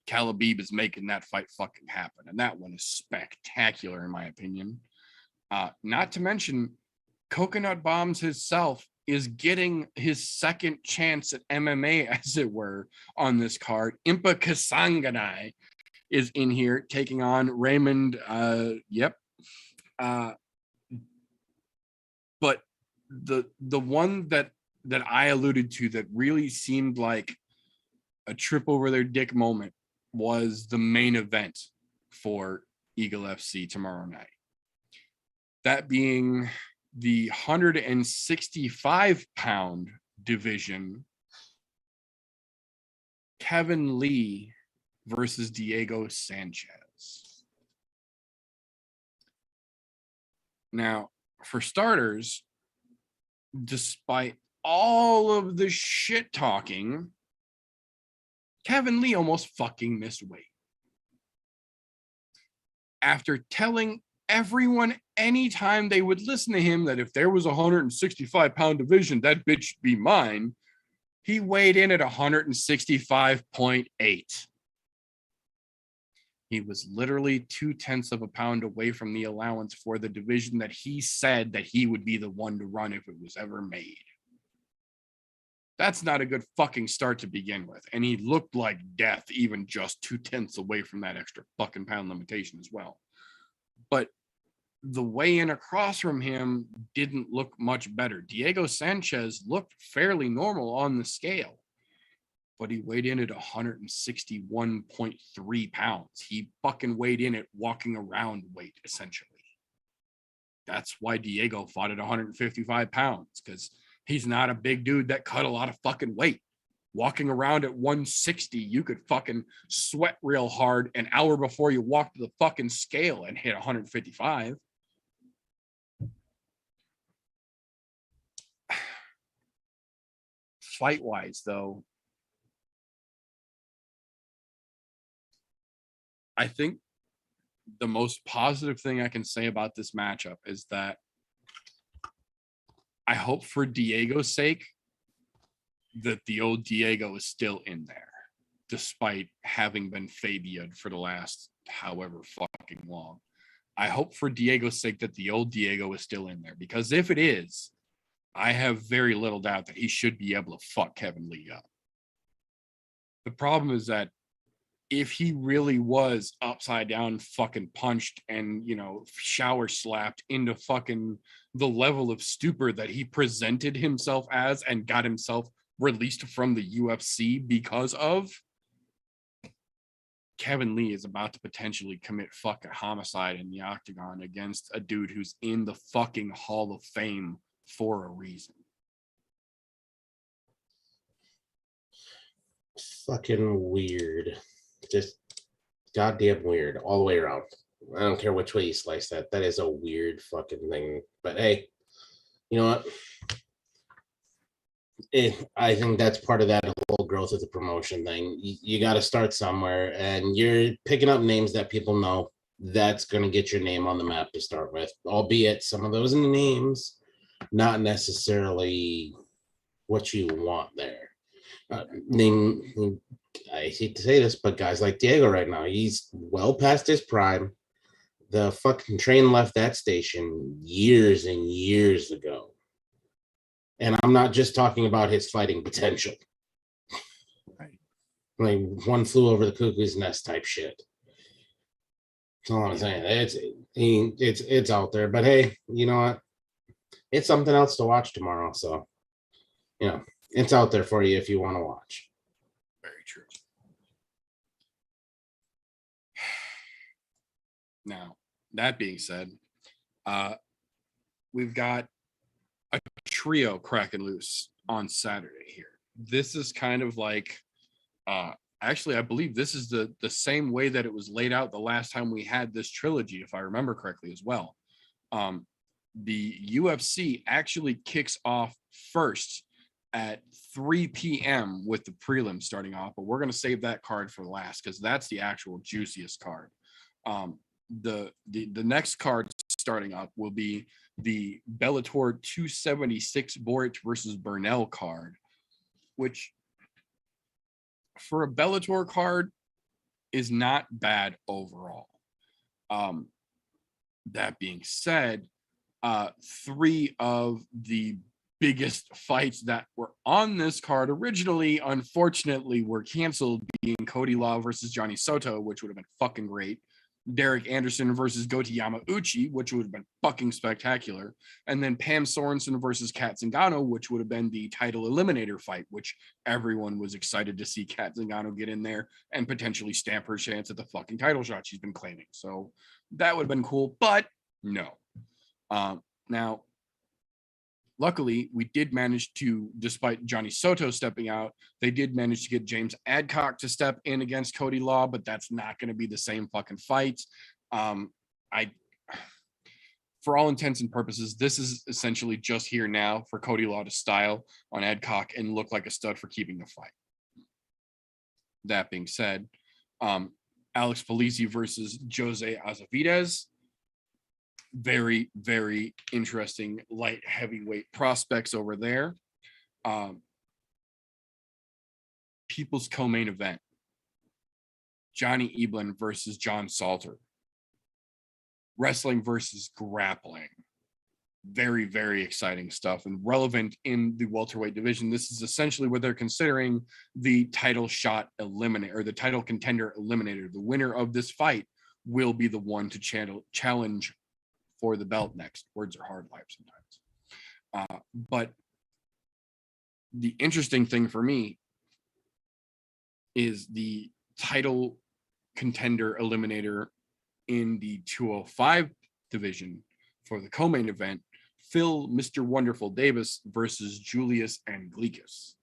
Khabib is making that fight fucking happen, and that one is spectacular in my opinion. Not to mention, Coconut Bombs himself is getting his second chance at MMA, as it were, on this card. Impa Kasanganay is in here taking on Raymond. But the one that I alluded to that really seemed like a trip over their dick moment was the main event for Eagle FC tomorrow night. That being the 165-pound division, Kevin Lee versus Diego Sanchez. Now, for starters, despite all of the shit talking, Kevin Lee almost fucking missed weight. After telling everyone anytime they would listen to him that if there was a 165-pound division, that bitch should be mine, he weighed in at 165.8. He was literally 0.2 of a pound away from the allowance for the division that he said that he would be the one to run if it was ever made. That's not a good fucking start to begin with. And he looked like death, even just 0.2 away from that extra fucking pound limitation as well. But the weigh-in across from him didn't look much better. Diego Sanchez looked fairly normal on the scale, but he weighed in at 161.3 pounds. He fucking weighed in at walking around weight, essentially. That's why Diego fought at 155 pounds, because he's not a big dude that cut a lot of fucking weight. Walking around at 160, you could fucking sweat real hard an hour before you walk to the fucking scale and hit 155. Fight-wise, though, I think the most positive thing I can say about this matchup is that I hope for Diego's sake that the old Diego is still in there, despite having been Fabian for the last however fucking long. I hope for Diego's sake that the old Diego is still in there, because if it is, I have very little doubt that he should be able to fuck Kevin Lee up. The problem is that if he really was upside down fucking punched and, you know, shower slapped into fucking the level of stupor that he presented himself as and got himself released from the UFC because of, Kevin Lee is about to potentially commit fucking homicide in the octagon against a dude who's in the fucking Hall of Fame for a reason. Fucking weird. Just goddamn weird all the way around. I don't care which way you slice that. That is a weird fucking thing. But hey, you know what? I think that's part of that whole growth of the promotion thing. You got to start somewhere, and you're picking up names that people know. That's going to get your name on the map to start with, albeit some of those names not necessarily what you want there. I hate to say this, but guys like Diego right now, he's well past his prime. The fucking train left that station years and years ago. And I'm not just talking about his fighting potential. Right. Like one flew over the cuckoo's nest type shit. That's all I'm saying. It's out there. But hey, you know what? It's something else to watch tomorrow. So, you know, it's out there for you if you want to watch. Very true. Now, that being said, we've got a trio cracking loose on Saturday here. This is kind of like, actually, I believe this is the same way that it was laid out the last time we had this trilogy, if I remember correctly as well. The UFC actually kicks off first at 3 p.m. with the prelim starting off, but we're going to save that card for last because that's the actual juiciest card. The next card starting up will be the Bellator 276 BoricsVsBurnell card, which for a Bellator card is not bad overall. That being said, 3 of the biggest fights that were on this card originally, unfortunately, were canceled, being Cody Law versus Johnny Soto, which would have been fucking great. Derek Anderson versus Gota Yamauchi, which would have been fucking spectacular. And then Pam Sorensen versus Kat Zingano, which would have been the title eliminator fight, which everyone was excited to see Kat Zingano get in there and potentially stamp her chance at the fucking title shot she's been claiming. So that would have been cool, but no. Now, luckily, we did manage to, despite Johnny Soto stepping out, they did manage to get James Adcock to step in against Cody Law, but that's not going to be the same fucking fight. For all intents and purposes, this is essentially just here now for Cody Law to style on Adcock and look like a stud for keeping the fight. That being said, Alex Felici versus Jose Azavidez. Very, very interesting light heavyweight prospects over there. People's co-main event. Johnny Eblen versus John Salter. Wrestling versus grappling. Very, very exciting stuff and relevant in the welterweight division. This is essentially what they're considering the title shot eliminator, or the title contender eliminator. The winner of this fight will be the one to challenge for the belt next. Words are hard life sometimes. But the interesting thing for me is the title contender eliminator in the 205 division for the co-main event, Phil Mr. Wonderful Davis versus Julius Anglickas.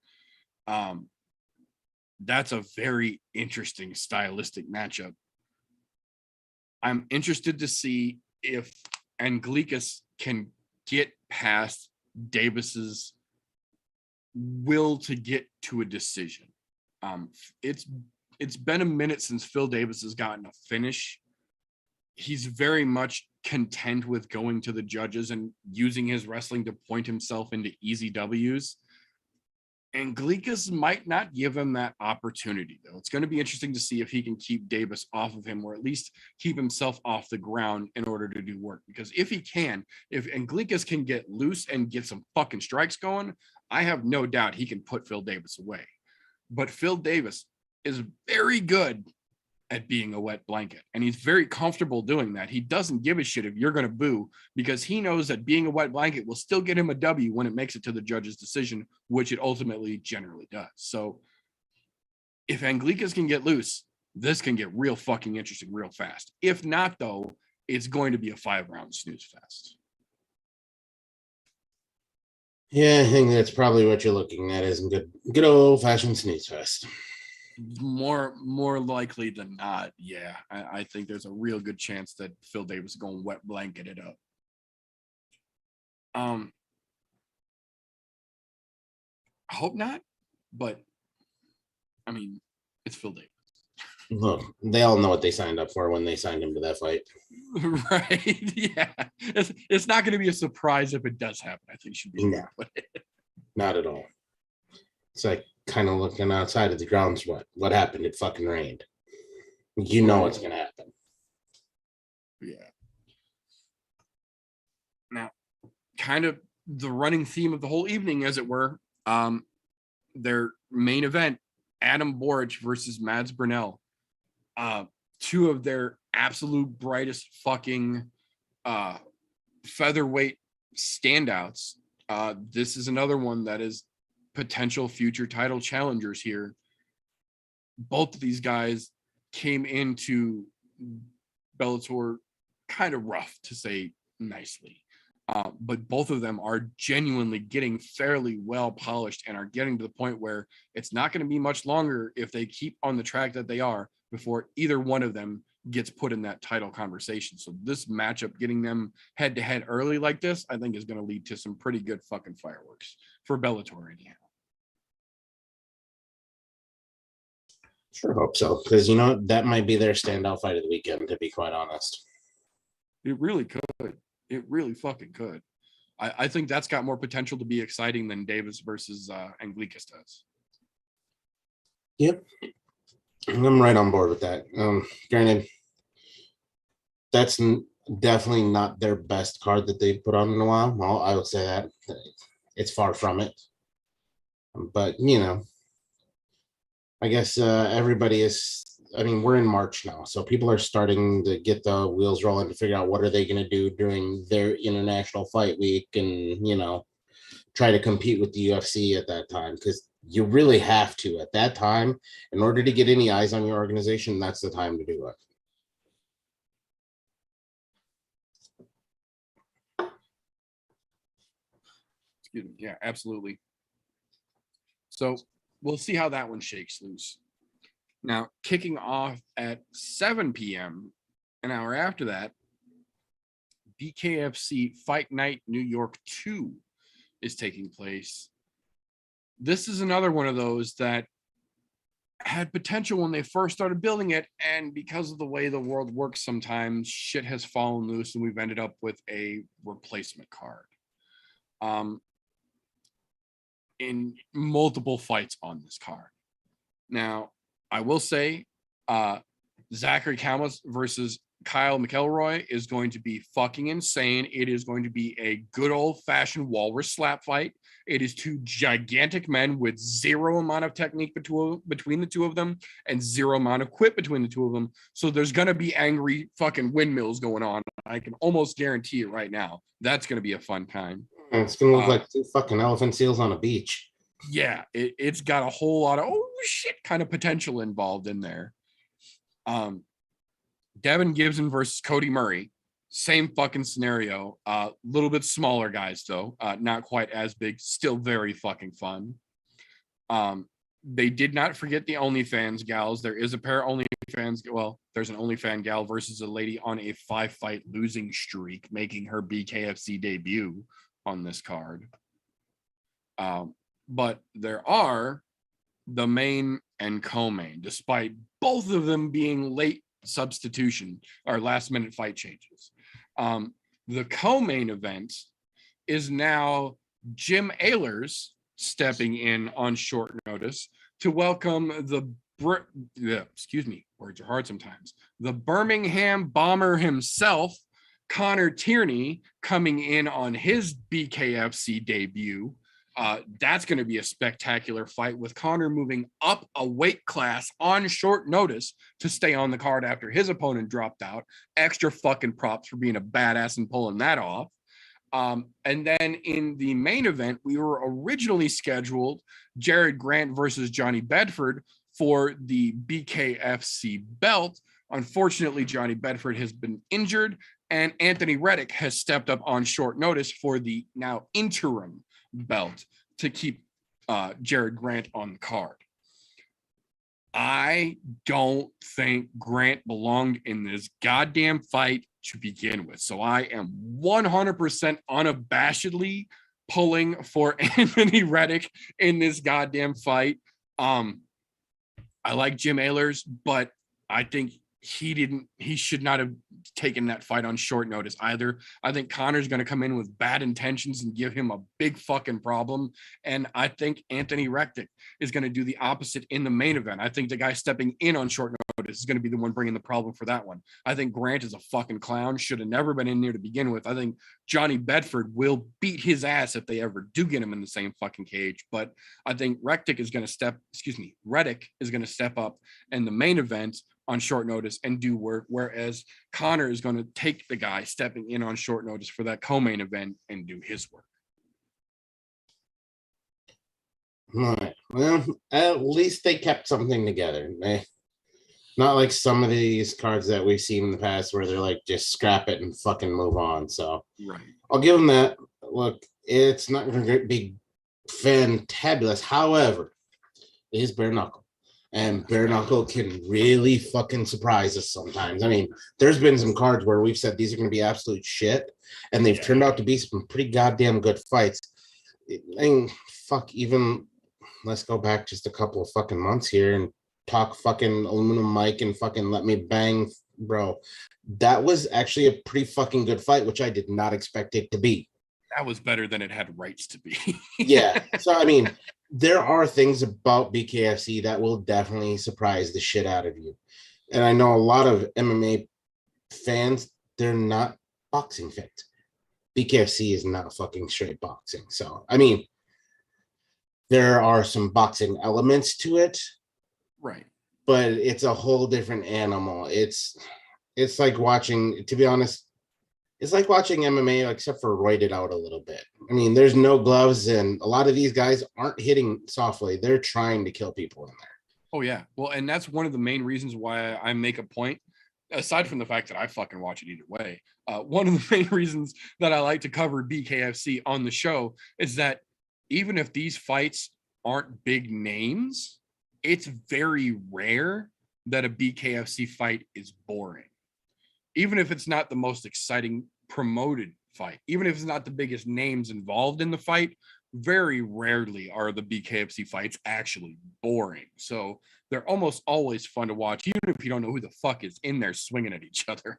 That's a very interesting stylistic matchup. I'm interested to see if Anglickas can get past Davis's will to get to a decision. It's been a minute since Phil Davis has gotten a finish. He's very much content with going to the judges and using his wrestling to point himself into easy W's. And Anglickas might not give him that opportunity, though. It's going to be interesting to see if he can keep Davis off of him, or at least keep himself off the ground in order to do work. Because if he can, if Anglickas can get loose and get some fucking strikes going, I have no doubt he can put Phil Davis away. But Phil Davis is very good at being a wet blanket, and he's very comfortable doing that. He doesn't give a shit if you're going to boo, because he knows that being a wet blanket will still get him a W when it makes it to the judge's decision, which it ultimately generally does. So if Anglickas can get loose, this can get real fucking interesting real fast. If not, though, it's going to be a 5-round snooze fest. Yeah, I think that's probably what you're looking at, is a good old fashioned snooze fest. More likely than not, yeah. I think there's a real good chance that Phil Davis is going to wet blanket it up. I hope not, but I mean, it's Phil Davis. Look, they all know what they signed up for when they signed him to that fight. Right? Yeah. It's not going to be a surprise if it does happen. I think it should be. No, not at all. It's like kind of looking outside of the grounds. What happened? It fucking rained. You know what's going to happen. Yeah. Now, kind of the running theme of the whole evening, as it were, their main event, Adam Borics versus Mads Burnell. Two of their absolute brightest fucking featherweight standouts. This is another one that is potential future title challengers here. Both of these guys came into Bellator kind of rough, to say nicely. But both of them are genuinely getting fairly well polished and are getting to the point where it's not going to be much longer, if they keep on the track that they are, before either one of them gets put in that title conversation. So this matchup, getting them head to head early like this, I think is going to lead to some pretty good fucking fireworks for Bellator anyhow. Sure hope so, because that might be their standout fight of the weekend, to be quite honest. It really could. It really fucking could. I think that's got more potential to be exciting than Davis versus Anglickas does. Yep. I'm right on board with that. Granted, that's definitely not their best card that they've put on in a while. Well, I would say that. It's far from it. But, I guess everybody is, we're in March now, so people are starting to get the wheels rolling to figure out what are they going to do during their international fight week and, try to compete with the UFC at that time, because you really have to at that time in order to get any eyes on your organization. That's the time to do it. Excuse me. Yeah, absolutely. So we'll see how that one shakes loose. Now, kicking off at 7 p.m., an hour after that, BKFC Fight Night New York 2 is taking place. This is another one of those that had potential when they first started building it, and because of the way the world works sometimes, shit has fallen loose and we've ended up with a replacement card in multiple fights on this card. Now, I will say Zachary Kalmas versus Kyle McElroy is going to be fucking insane. It is going to be a good old-fashioned walrus slap fight. It is two gigantic men with zero amount of technique between the two of them and zero amount of quit between the two of them. So there's going to be angry fucking windmills going on. I can almost guarantee it right now. That's going to be a fun time. It's going to look like two fucking elephant seals on a beach. Yeah, it's got a whole lot of, oh shit, kind of potential involved in there. Devin Gibson versus Cody Murray. Same fucking scenario. Little bit smaller guys though, not quite as big. Still very fucking fun. They did not forget the OnlyFans gals. There is a pair of OnlyFans. Well, there's an OnlyFans gal versus a lady on a 5-fight losing streak, making her BKFC debut on this card. But there are the main and co-main, despite both of them being late substitution or last minute fight changes. The co-main event is now Jim Ehlers stepping in on short notice to welcome words are hard sometimes. The Birmingham bomber himself, Connor Tierney, coming in on his BKFC debut. That's going to be a spectacular fight, with Connor moving up a weight class on short notice to stay on the card after his opponent dropped out. Extra fucking props for being a badass and pulling that off. And then in the main event, we were originally scheduled Jared Grant versus Johnny Bedford for the BKFC belt. Unfortunately, Johnny Bedford has been injured, and Anthony Reddick has stepped up on short notice for the now interim belt to keep Jared Grant on the card. I don't think Grant belonged in this goddamn fight to begin with. So I am 100% unabashedly pulling for Anthony Reddick in this goddamn fight. I like Jim Ehlers, but I think he should not have taken that fight on short notice either. I think Connor's going to come in with bad intentions and give him a big fucking problem. And I think Anthony Reddick is going to do the opposite in the main event. I think the guy stepping in on short notice is going to be the one bringing the problem for that one. I think Grant is a fucking clown, should have never been in there to begin with. I think Johnny Bedford will beat his ass if they ever do get him in the same fucking cage. But I think Reddick is going to step up in the main event on short notice and do work, whereas Connor is going to take the guy stepping in on short notice for that co-main event and do his work. All right. Well, at least they kept something together. Not like some of these cards that we've seen in the past where they're like, just scrap it and fucking move on. So right. I'll give them that. Look, it's not going to be fantabulous. However, it is bare knuckle. And bare knuckle can really fucking surprise us sometimes. I mean, there's been some cards where we've said these are going to be absolute shit, and they've turned out to be some pretty goddamn good fights. I mean, fuck, even let's go back just a couple of fucking months here and talk fucking aluminum mic and fucking let me bang, bro. That was actually a pretty fucking good fight, which I did not expect it to be. That was better than it had rights to be. Yeah. So, I mean, there are things about BKFC that will definitely surprise the shit out of you. And I know a lot of MMA fans, they're not boxing fans. BKFC is not fucking straight boxing. So, I mean, there are some boxing elements to it. Right. But it's a whole different animal. It's like watching, to be honest, it's like watching MMA, except for roided out a little bit. I mean, there's no gloves, and a lot of these guys aren't hitting softly. They're trying to kill people in there. Oh, yeah. Well, and that's one of the main reasons why I make a point, aside from the fact that I fucking watch it either way. One of the main reasons that I like to cover BKFC on the show is that even if these fights aren't big names, it's very rare that a BKFC fight is boring. Even if it's not the most exciting promoted fight, even if it's not the biggest names involved in the fight, very rarely are the BKFC fights actually boring. So they're almost always fun to watch, even if you don't know who the fuck is in there swinging at each other.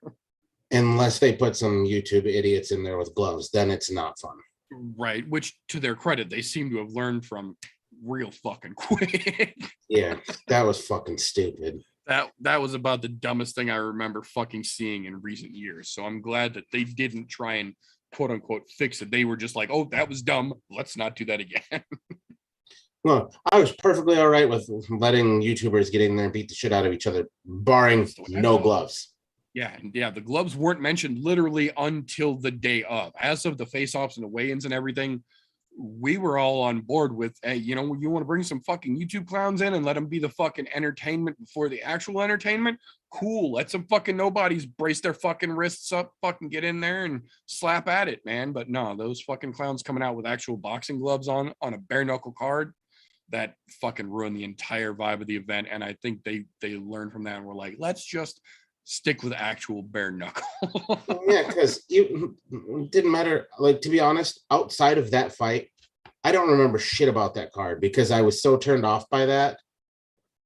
Unless they put some YouTube idiots in there with gloves, then it's not fun. Right, which to their credit, they seem to have learned from real fucking quick. Yeah, that was fucking stupid. That was about the dumbest thing I remember fucking seeing in recent years. So I'm glad that they didn't try and quote unquote fix it. They were just like, oh, that was dumb. Let's not do that again. Well, I was perfectly all right with letting YouTubers get in there and beat the shit out of each other, barring no gloves. Yeah. The gloves weren't mentioned literally until the day of. As of the face-offs and the weigh-ins and everything, we were all on board with, hey, you know, you want to bring some fucking YouTube clowns in and let them be the fucking entertainment before the actual entertainment? Cool. Let some fucking nobodies brace their fucking wrists up, fucking get in there and slap at it, man. But no, those fucking clowns coming out with actual boxing gloves on a bare knuckle card, that fucking ruined the entire vibe of the event. And I think they learned from that and were like, let's just stick with actual bare knuckle. Yeah, because it didn't matter. Like, to be honest, outside of that fight, I don't remember shit about that card because I was so turned off by that.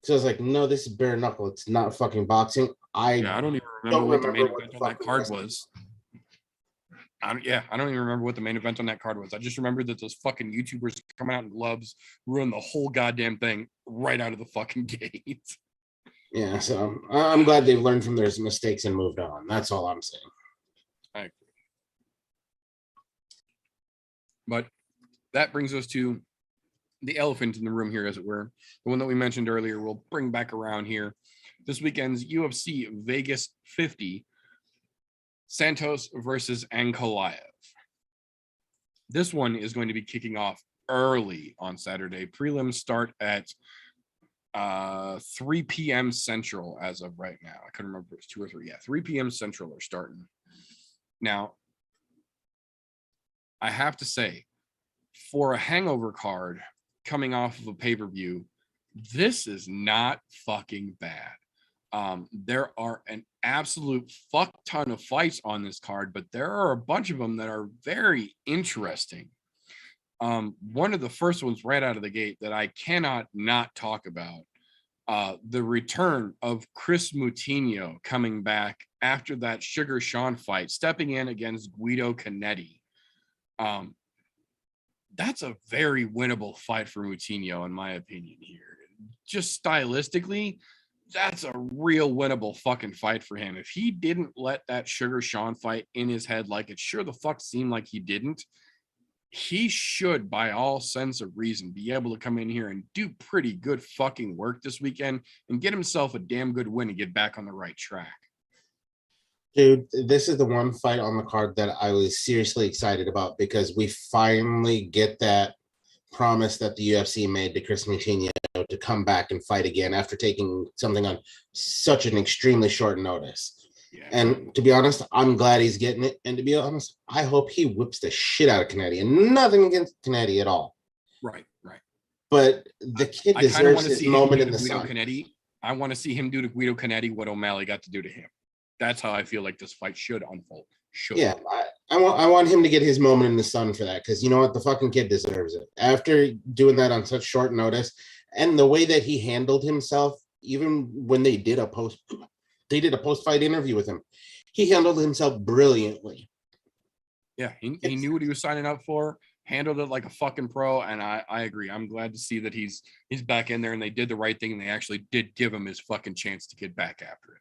So I was like, no, this is bare knuckle. It's not fucking boxing. I don't even remember what the main event on that card was. I don't even remember what the main event on that card was. I just remember that those fucking YouTubers coming out in gloves ruined the whole goddamn thing right out of the fucking gate. Yeah, so I'm glad they've learned from their mistakes and moved on. That's all I'm saying. I agree. But that brings us to the elephant in the room here, as it were. The one that we mentioned earlier, we'll bring back around here. This weekend's UFC Vegas 50, Santos versus Ankalaev. This one is going to be kicking off early on Saturday. Prelims start at 3 p.m. Central as of right now. I couldn't remember if it's 2 or 3. Yeah, 3 p.m. Central are starting. Now, I have to say, for a hangover card coming off of a pay-per-view, this is not fucking bad. There are an absolute fuck ton of fights on this card, but there are a bunch of them that are very interesting. One of the first ones right out of the gate that I cannot not talk about, the return of Chris Moutinho coming back after that Sugar Sean fight, stepping in against Guido Canetti. That's a very winnable fight for Moutinho, in my opinion here. Just stylistically, that's a real winnable fucking fight for him. If he didn't let that Sugar Sean fight in his head, like it sure the fuck seemed like he didn't, he should, by all sense of reason, be able to come in here and do pretty good fucking work this weekend and get himself a damn good win and get back on the right track. Dude, this is the one fight on the card that I was seriously excited about because we finally get that promise that the UFC made to Chris Moutinho to come back and fight again after taking something on such an extremely short notice. Yeah. And to be honest, I'm glad he's getting it. And to be honest, I hope he whips the shit out of Canetti. And nothing against Canetti at all. Right. But the kid deserves his moment in the sun. Canetti. I want to see him do to Guido Canetti what O'Malley got to do to him. That's how I feel like this fight should unfold. Yeah, I want him to get his moment in the sun for that, because you know what, the fucking kid deserves it. After doing that on such short notice, and the way that he handled himself, even when they did a post-fight interview with him, he handled himself brilliantly. Yeah, he knew what he was signing up for, handled it like a fucking pro, and I agree. I'm glad to see that he's back in there and they did the right thing and they actually did give him his fucking chance to get back after it.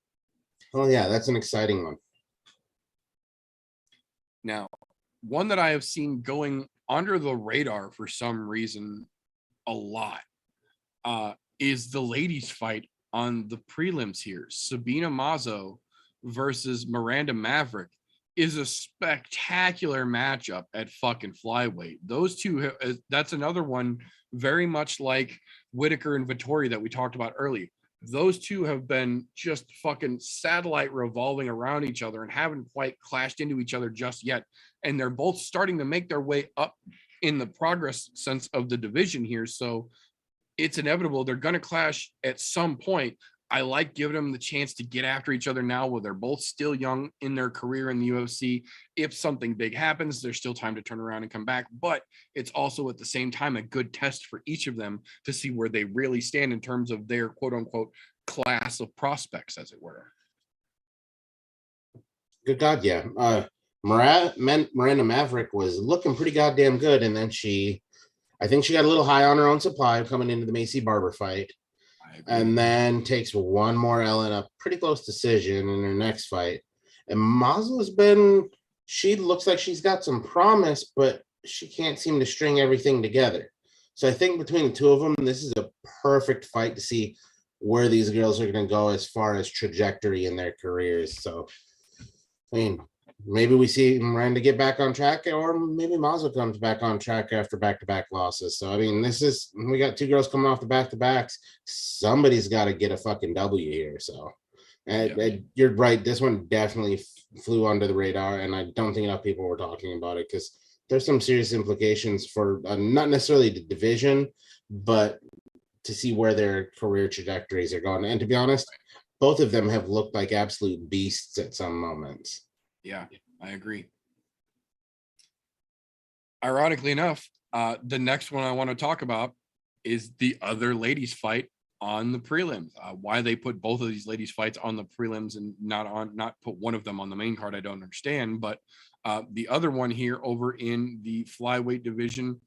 Oh yeah, that's an exciting one. Now, one that I have seen going under the radar for some reason a lot is the ladies' fight on the prelims here. Sabina Mazo versus Miranda Maverick is a spectacular matchup at fucking flyweight. Those two, that's another one very much like Whitaker and Vettori that we talked about earlier. Those two have been just fucking satellite revolving around each other and haven't quite clashed into each other just yet. And they're both starting to make their way up in the progress sense of the division here. So it's inevitable. They're going to clash at some point. I like giving them the chance to get after each other now while they're both still young in their career in the UFC. If something big happens, there's still time to turn around and come back. But it's also at the same time a good test for each of them to see where they really stand in terms of their quote unquote class of prospects, as it were. Good God, yeah. Miranda Maverick was looking pretty goddamn good. And then I think she got a little high on her own supply coming into the Macy Barber fight. And then takes one more L in a pretty close decision in her next fight. And Mazo's she looks like she's got some promise, but she can't seem to string everything together. So I think between the two of them, this is a perfect fight to see where these girls are going to go as far as trajectory in their careers. So, I mean, maybe we see Miranda get back on track, or maybe Mazo comes back on track after back-to-back losses. So I mean, we got two girls coming off the back-to-backs. Somebody's got to get a fucking W here. So and you're right. This one definitely flew under the radar, and I don't think enough people were talking about it because there's some serious implications for not necessarily the division, but to see where their career trajectories are going. And to be honest, both of them have looked like absolute beasts at some moments. Yeah, I agree. Ironically enough, the next one I want to talk about is the other ladies fight on the prelims. Why they put both of these ladies fights on the prelims and not put one of them on the main card, I don't understand. But the other one here over in the flyweight division,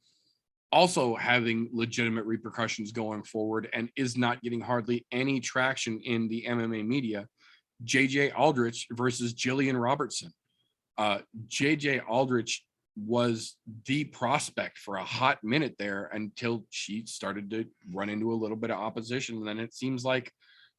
also having legitimate repercussions going forward and is not getting hardly any traction in the MMA media. JJ Aldrich versus Jillian Robertson. JJ Aldrich was the prospect for a hot minute there until she started to run into a little bit of opposition. And then it seems like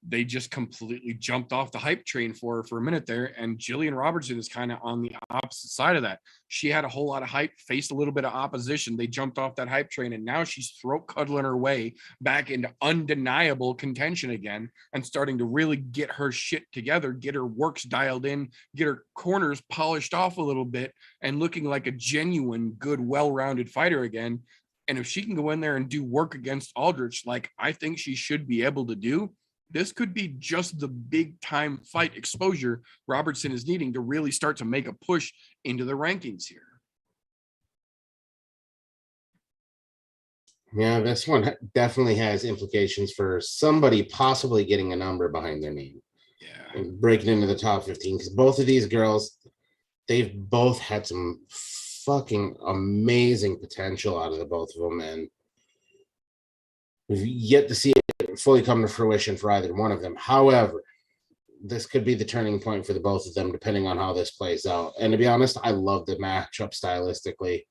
they just completely jumped off the hype train for her for a minute there. And Jillian Robertson is kind of on the opposite side of that. She had a whole lot of hype, faced a little bit of opposition. They jumped off that hype train, and now she's throat cuddling her way back into undeniable contention again and starting to really get her shit together, get her works dialed in, get her corners polished off a little bit, and looking like a genuine, good, well-rounded fighter again. And if she can go in there and do work against Aldrich, like I think she should be able to do, this could be just the big time fight exposure Robertson is needing to really start to make a push into the rankings here. Yeah, this one definitely has implications for somebody possibly getting a number behind their name. Yeah. And breaking into the top 15, because both of these girls, they've both had some fucking amazing potential out of the both of them, and we've yet to see it fully come to fruition for either one of them. However, this could be the turning point for the both of them, depending on how this plays out. And to be honest, I love the matchup stylistically,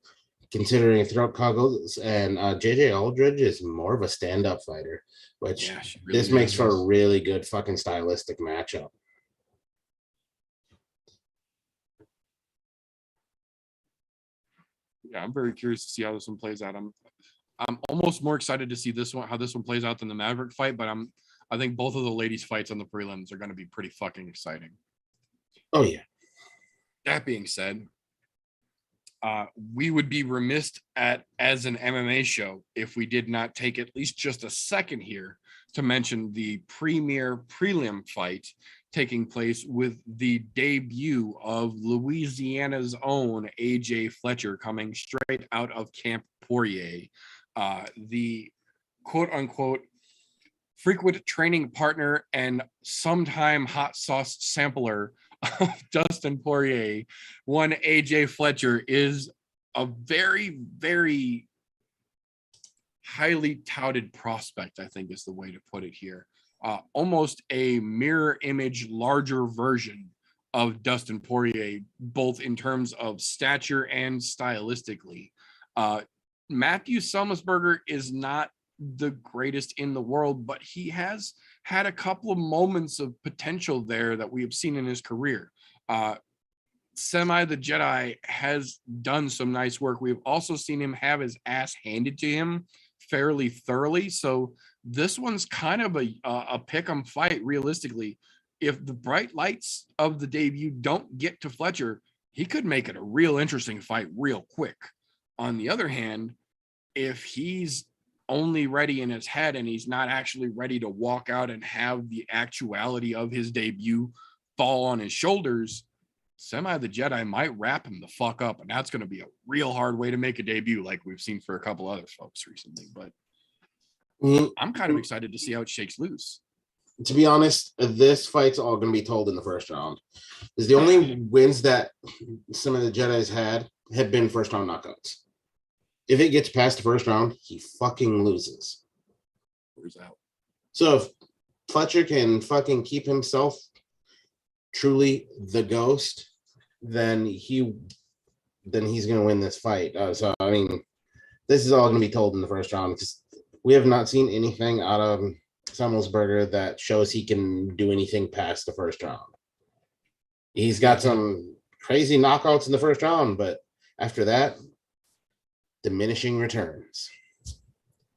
considering throat cuddles, and JJ Aldridge is more of a stand-up fighter, which really this makes for a really good fucking stylistic matchup. Yeah, I'm very curious to see how this one plays out. I'm almost more excited to see this one, how this one plays out, than the Maverick fight, but I think both of the ladies' fights on the prelims are going to be pretty fucking exciting. Oh yeah. That being said, we would be remiss as an MMA show if we did not take at least just a second here to mention the premier prelim fight taking place with the debut of Louisiana's own AJ Fletcher, coming straight out of Camp Poirier. The quote-unquote frequent training partner and sometime hot sauce sampler of Dustin Poirier, one AJ Fletcher, is a very, very highly touted prospect, I think is the way to put it here. Almost a mirror image, larger version of Dustin Poirier, both in terms of stature and stylistically. Matthew Selmesberger is not the greatest in the world, but he has had a couple of moments of potential there that we have seen in his career. Semi the Jedi has done some nice work. We've also seen him have his ass handed to him fairly thoroughly. So this one's kind of a pick-em fight, realistically. If the bright lights of the debut don't get to Fletcher, he could make it a real interesting fight real quick. On the other hand, if he's only ready in his head and he's not actually ready to walk out and have the actuality of his debut fall on his shoulders, Semi the Jedi might wrap him the fuck up, and that's going to be a real hard way to make a debut, like we've seen for a couple other folks recently. But I'm kind of excited to see how it shakes loose. To be honest, this fight's all going to be told in the first round. Because the only wins that some of the Jedis had been first round knockouts. If it gets past the first round, he fucking loses. Where's out? So if Fletcher can fucking keep himself truly the ghost, then he's going to win this fight. So I mean, this is all going to be told in the first round, because we have not seen anything out of Selmesberger that shows he can do anything past the first round. He's got some crazy knockouts in the first round, but after that, diminishing returns.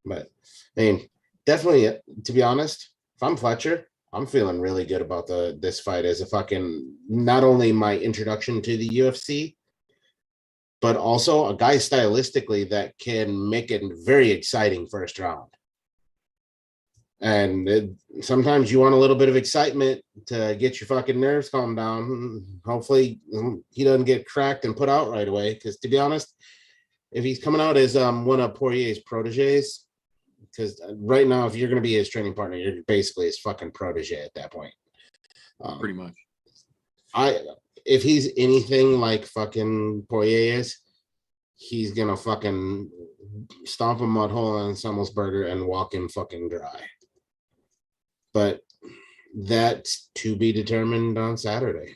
But I mean, definitely, to be honest, if I'm Fletcher, I'm feeling really good about this fight as a fucking not only my introduction to the UFC, but also a guy stylistically that can make it very exciting first round. And sometimes you want a little bit of excitement to get your fucking nerves calmed down. Hopefully he doesn't get cracked and put out right away. Because to be honest, if he's coming out as one of Poirier's proteges, because right now, if you're going to be his training partner, you're basically his fucking protege at that point. Pretty much. If he's anything like fucking Poirier is, he's going to fucking stomp a mud hole in someone's burger and walk him fucking dry. But that's to be determined on Saturday.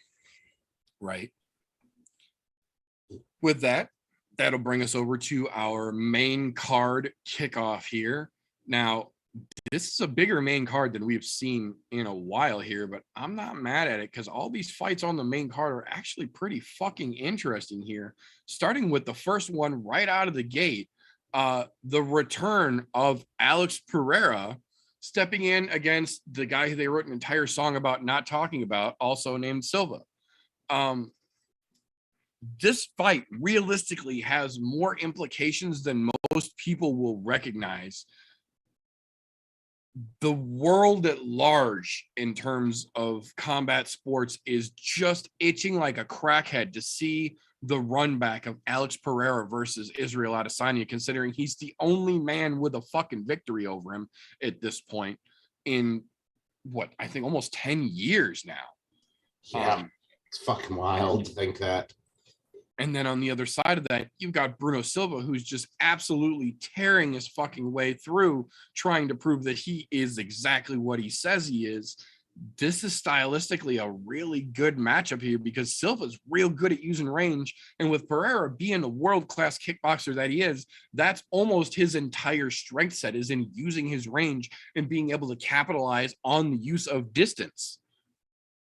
Right. With that, that'll bring us over to our main card kickoff here. Now, this is a bigger main card than we've seen in a while here, but I'm not mad at it because all these fights on the main card are actually pretty fucking interesting here. Starting with the first one right out of the gate, the return of Alex Pereira stepping in against the guy who they wrote an entire song about not talking about, also named Silva. This fight realistically has more implications than most people will recognize. The world at large in terms of combat sports is just itching like a crackhead to see the run back of Alex Pereira versus Israel Adesanya, considering he's the only man with a fucking victory over him at this point in what I think almost 10 years now. Yeah, it's fucking wild to think that. And then on the other side of that, you've got Bruno Silva, who's just absolutely tearing his fucking way through, trying to prove that he is exactly what he says he is. This is stylistically a really good matchup here because Silva's real good at using range. And with Pereira being a world-class kickboxer that he is, that's almost his entire strength set is in using his range and being able to capitalize on the use of distance.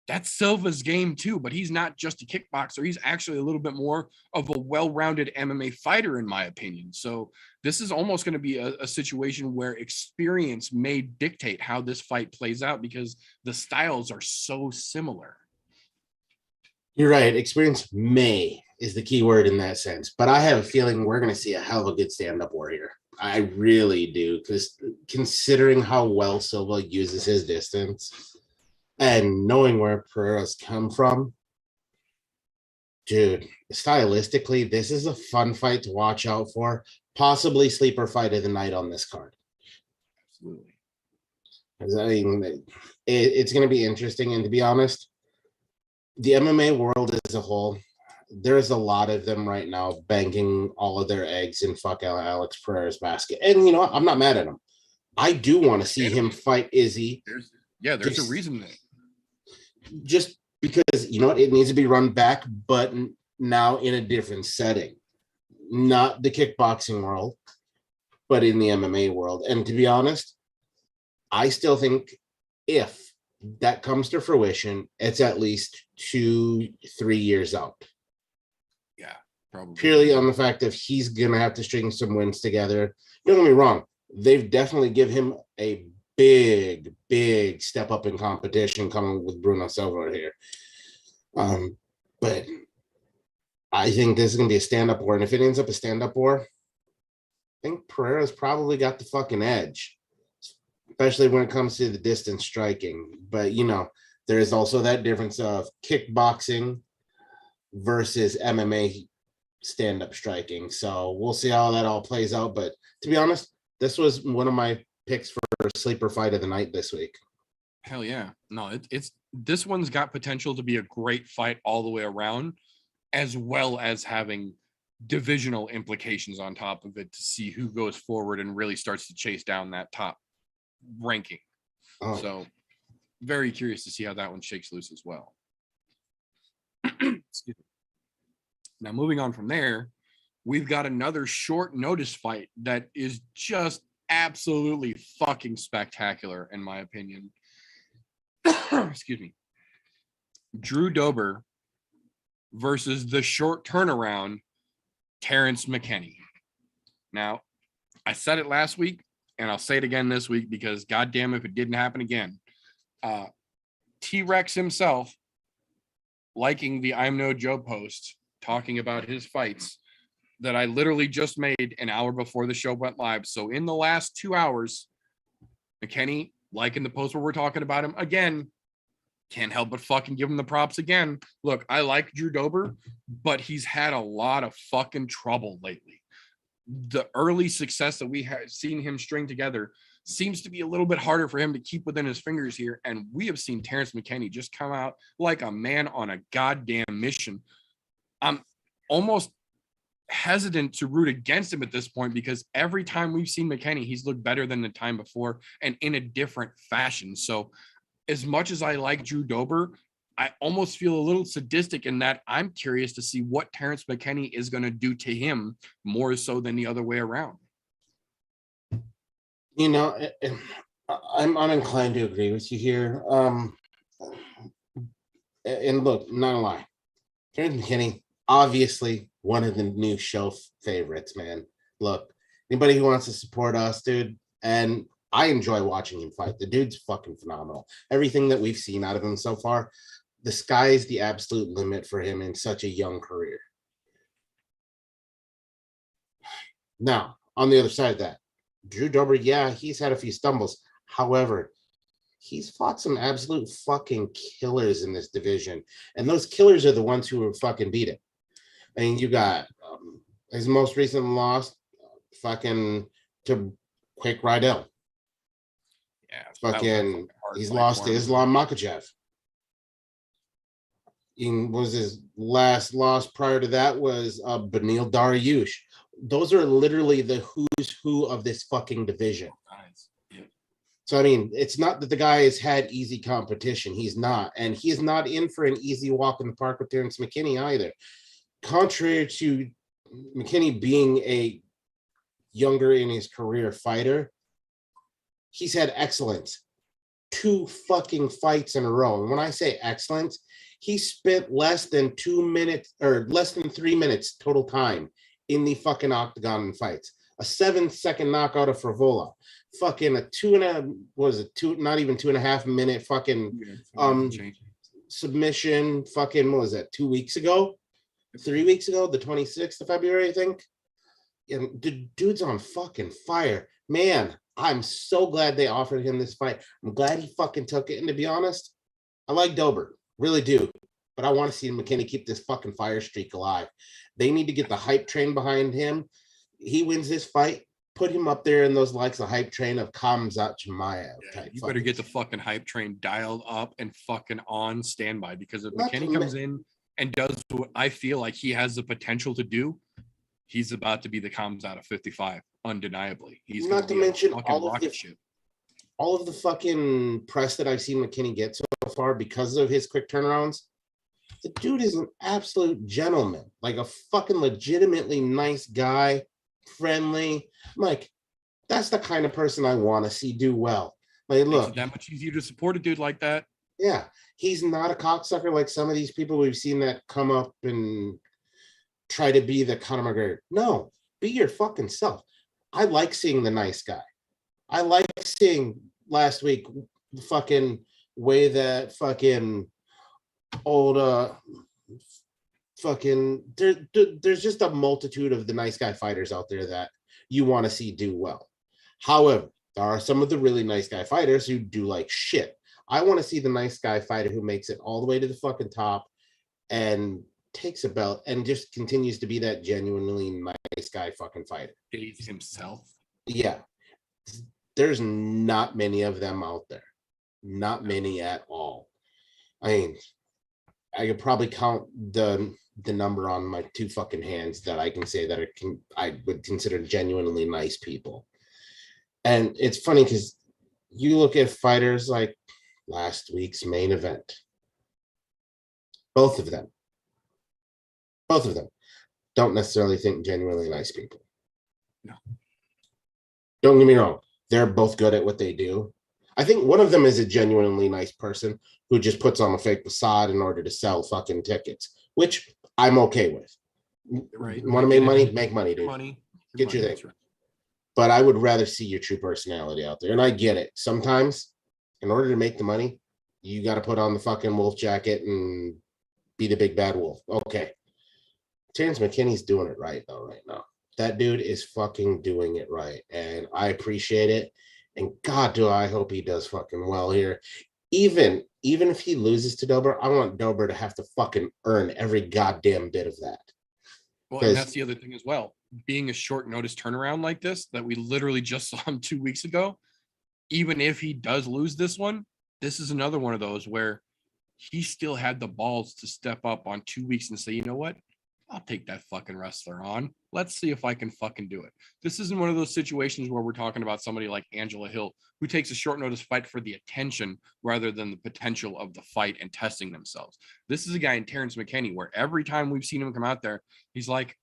That's Silva's game too, but he's not just a kickboxer. He's actually a little bit more of a well-rounded MMA fighter, in my opinion. So this is almost going to be a situation where experience may dictate how this fight plays out because the styles are so similar. You're right. Experience may is the key word in that sense, but I have a feeling we're going to see a hell of a good stand-up war here. I really do, because considering how well Silva uses his distance, and knowing where Pereira's come from, dude, stylistically, this is a fun fight to watch out for. Possibly sleeper fight of the night on this card. Absolutely. I mean, it's going to be interesting. And to be honest, the MMA world as a whole, there's a lot of them right now banking all of their eggs in fuck Alex Pereira's basket. And you know what? I'm not mad at him. I do want to see him fight Izzy. There's a reason that. Just because, you know what, it needs to be run back, but now in a different setting. Not the kickboxing world, but in the MMA world. And to be honest, I still think if that comes to fruition, it's at least 2-3 years out. Yeah, probably. Purely on the fact that he's going to have to string some wins together. Don't get me wrong. They've definitely given him a big step up in competition coming with Bruno Silva here. But I think this is going to be a stand-up war. And if it ends up a stand-up war, I think Pereira's probably got the fucking edge, especially when it comes to the distance striking. But, you know, there's also that difference of kickboxing versus MMA stand-up striking. So we'll see how that all plays out. But to be honest, this was one of my picks for sleeper fight of the night this week. Hell yeah. No, it's this one's got potential to be a great fight all the way around, as well as having divisional implications on top of it to see who goes forward and really starts to chase down that top ranking. So very curious to see how that one shakes loose as well. Excuse me. Now moving on from there, we've got another short notice fight that is just absolutely fucking spectacular, in my opinion. Excuse me. Drew Dober versus the short turnaround, Terrence McKinney. Now, I said it last week, and I'll say it again this week because goddamn if it didn't happen again. T-Rex himself, liking the I'm No Joe post, talking about his fights that I literally just made an hour before the show went live. So in the last 2 hours, McKinney, liking the post where we're talking about him again, can't help but fucking give him the props again. Look, I like Drew Dober, but he's had a lot of fucking trouble lately. The early success that we have seen him string together seems to be a little bit harder for him to keep within his fingers here. And we have seen Terrence McKinney just come out like a man on a goddamn mission. I'm almost hesitant to root against him at this point because every time we've seen McKinney, he's looked better than the time before and in a different fashion. So as much as I like Drew Dober, I almost feel a little sadistic in that I'm curious to see what Terrence McKinney is going to do to him more so than the other way around. You know, I'm uninclined to agree with you here. And look, not gonna lie, Terrence McKinney, obviously one of the new show favorites, man. Look, anybody who wants to support us, dude, and I enjoy watching him fight. The dude's fucking phenomenal. Everything that we've seen out of him so far, the sky's the absolute limit for him in such a young career. Now, on the other side of that, Drew Dober, yeah, he's had a few stumbles. However, he's fought some absolute fucking killers in this division. And those killers are the ones who have fucking beat it. I mean, you got his most recent loss fucking to Quick Rydell. Yeah. Fucking, he's lost to Islam Makhachev. Was his last loss prior to that was Beneil Dariush. Those are literally the who's who of this fucking division. So, I mean, it's not that the guy has had easy competition. He's not. And he is not in for an easy walk in the park with Terrence McKinney either. Contrary to McKinney being a younger in his career fighter, he's had excellence. 2 fucking fights in a row. And when I say excellence, he spent less than 2 minutes or less than 3 minutes total time in the fucking octagon fights. A 7-second knockout of Frivola. Fucking a 2.5 minute fucking submission. Fucking, what was that, 2 weeks ago? 3 weeks ago, the 26th of February, I think. And the dude's on fucking fire. Man, I'm so glad they offered him this fight. I'm glad he fucking took it. And to be honest, I like Dober, really do. But I want to see McKinney keep this fucking fire streak alive. They need to get the hype train behind him. He wins this fight, put him up there in those likes the hype train of Khamzat Chimaev. Yeah, you better get the fucking hype train dialed up and fucking on standby, because if McKinney comes in and does what I feel like he has the potential to do, he's about to be the Khamzat of 55, undeniably. He's not to mention all of the fucking press that I've seen McKinney get so far because of his quick turnarounds. The dude is an absolute gentleman, like a fucking legitimately nice guy, friendly. I'm like, that's the kind of person I want to see do well. Like, look, it's that much easier to support a dude like that. Yeah, he's not a cocksucker like some of these people we've seen that come up and try to be the Conor McGregor. No, be your fucking self. I like seeing the nice guy. I like seeing last week the fucking way that fucking old fucking there's just a multitude of the nice guy fighters out there that you want to see do well. However, there are some of the really nice guy fighters who do like shit. I want to see the nice guy fighter who makes it all the way to the fucking top and takes a belt and just continues to be that genuinely nice guy fucking fighter. He's himself. Yeah. There's not many of them out there. Not many at all. I mean, I could probably count the number on my 2 fucking hands that I can say that I would consider genuinely nice people. And it's funny because you look at fighters like last week's main event. Both of them don't necessarily think genuinely nice people. No. Don't get me wrong. They're both good at what they do. I think one of them is a genuinely nice person who just puts on a fake facade in order to sell fucking tickets, which I'm okay with. Right. Want to make money? Make money, dude. Money. Get your That's thing. right. But I would rather see your true personality out there. And I get it. Sometimes, in order to make the money, you got to put on the fucking wolf jacket and be the big bad wolf. Okay. Terrence McKinney's doing it right, though, right now. That dude is fucking doing it right. And I appreciate it. And God, do I hope he does fucking well here. Even if he loses to Dober, I want Dober to have to fucking earn every goddamn bit of that. Well, and that's the other thing as well. Being a short notice turnaround like this, that we literally just saw him 2 weeks ago, even if he does lose this one, this is another one of those where he still had the balls to step up on 2 weeks and say, you know what? I'll take that fucking wrestler on. Let's see if I can fucking do it. This isn't one of those situations where we're talking about somebody like Angela Hill, who takes a short notice fight for the attention rather than the potential of the fight and testing themselves. This is a guy in Terrence McKinney where every time we've seen him come out there, he's like,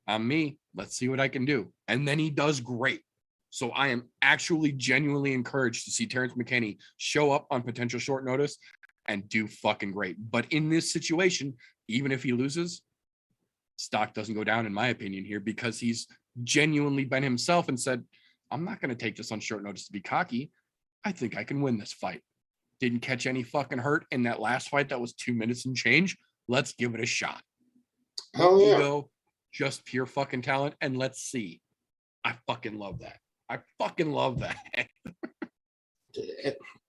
I'm me. Let's see what I can do. And then he does great. So I am actually genuinely encouraged to see Terrence McKinney show up on potential short notice and do fucking great. But in this situation, even if he loses, stock doesn't go down, in my opinion, here, because he's genuinely been himself and said, I'm not going to take this on short notice to be cocky. I think I can win this fight. Didn't catch any fucking hurt in that last fight that was 2 minutes and change. Let's give it a shot. Oh, yeah. Ego, just pure fucking talent, and let's see. I fucking love that. I fucking love that.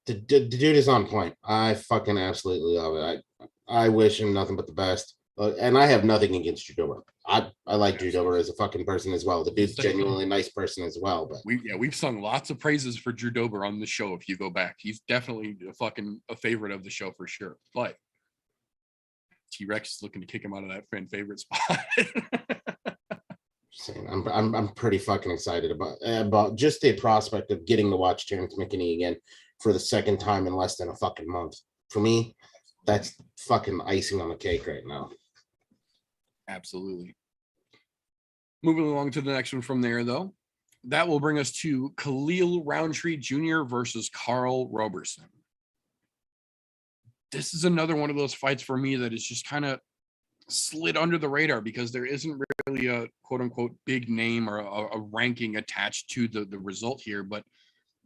The dude is on point. I fucking absolutely love it. I wish him nothing but the best. And I have nothing against Drew Dober. I like Drew Dober as a fucking person as well. The dude's genuinely a nice person as well. But we've sung lots of praises for Drew Dober on the show. If you go back, he's definitely a favorite of the show for sure. But T-Rex is looking to kick him out of that fan favorite spot. I'm pretty fucking excited about just the prospect of getting to watch Terrence McKinney again for the second time in less than a fucking month. For me, that's fucking icing on the cake right now. Absolutely. Moving along to the next one from there, though, that will bring us to Khalil Roundtree Jr. versus Carl Roberson. This is another one of those fights for me that is just kind of slid under the radar because there isn't really a quote unquote big name or a ranking attached to the result here. But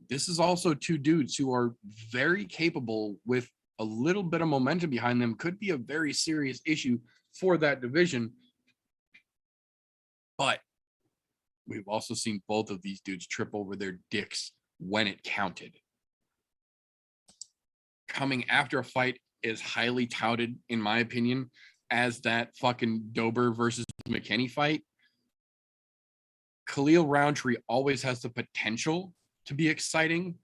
this is also two dudes who are very capable with a little bit of momentum behind them. Could be a very serious issue for that division. But we've also seen both of these dudes trip over their dicks when it counted. Coming after a fight is highly touted, in my opinion, as that fucking Dober versus McKinney fight. Khalil Roundtree always has the potential to be exciting.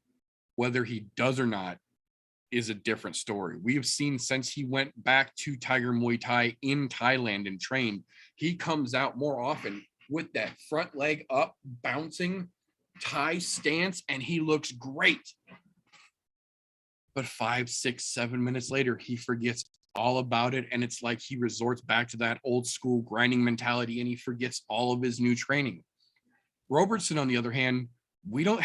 Whether he does or not is a different story. We have seen since he went back to Tiger Muay Thai in Thailand and trained, he comes out more often with that front leg up, bouncing Thai stance, and he looks great. But 5, 6, 7 minutes later, he forgets all about it. And it's like he resorts back to that old school grinding mentality and he forgets all of his new training. Robertson, on the other hand, we don't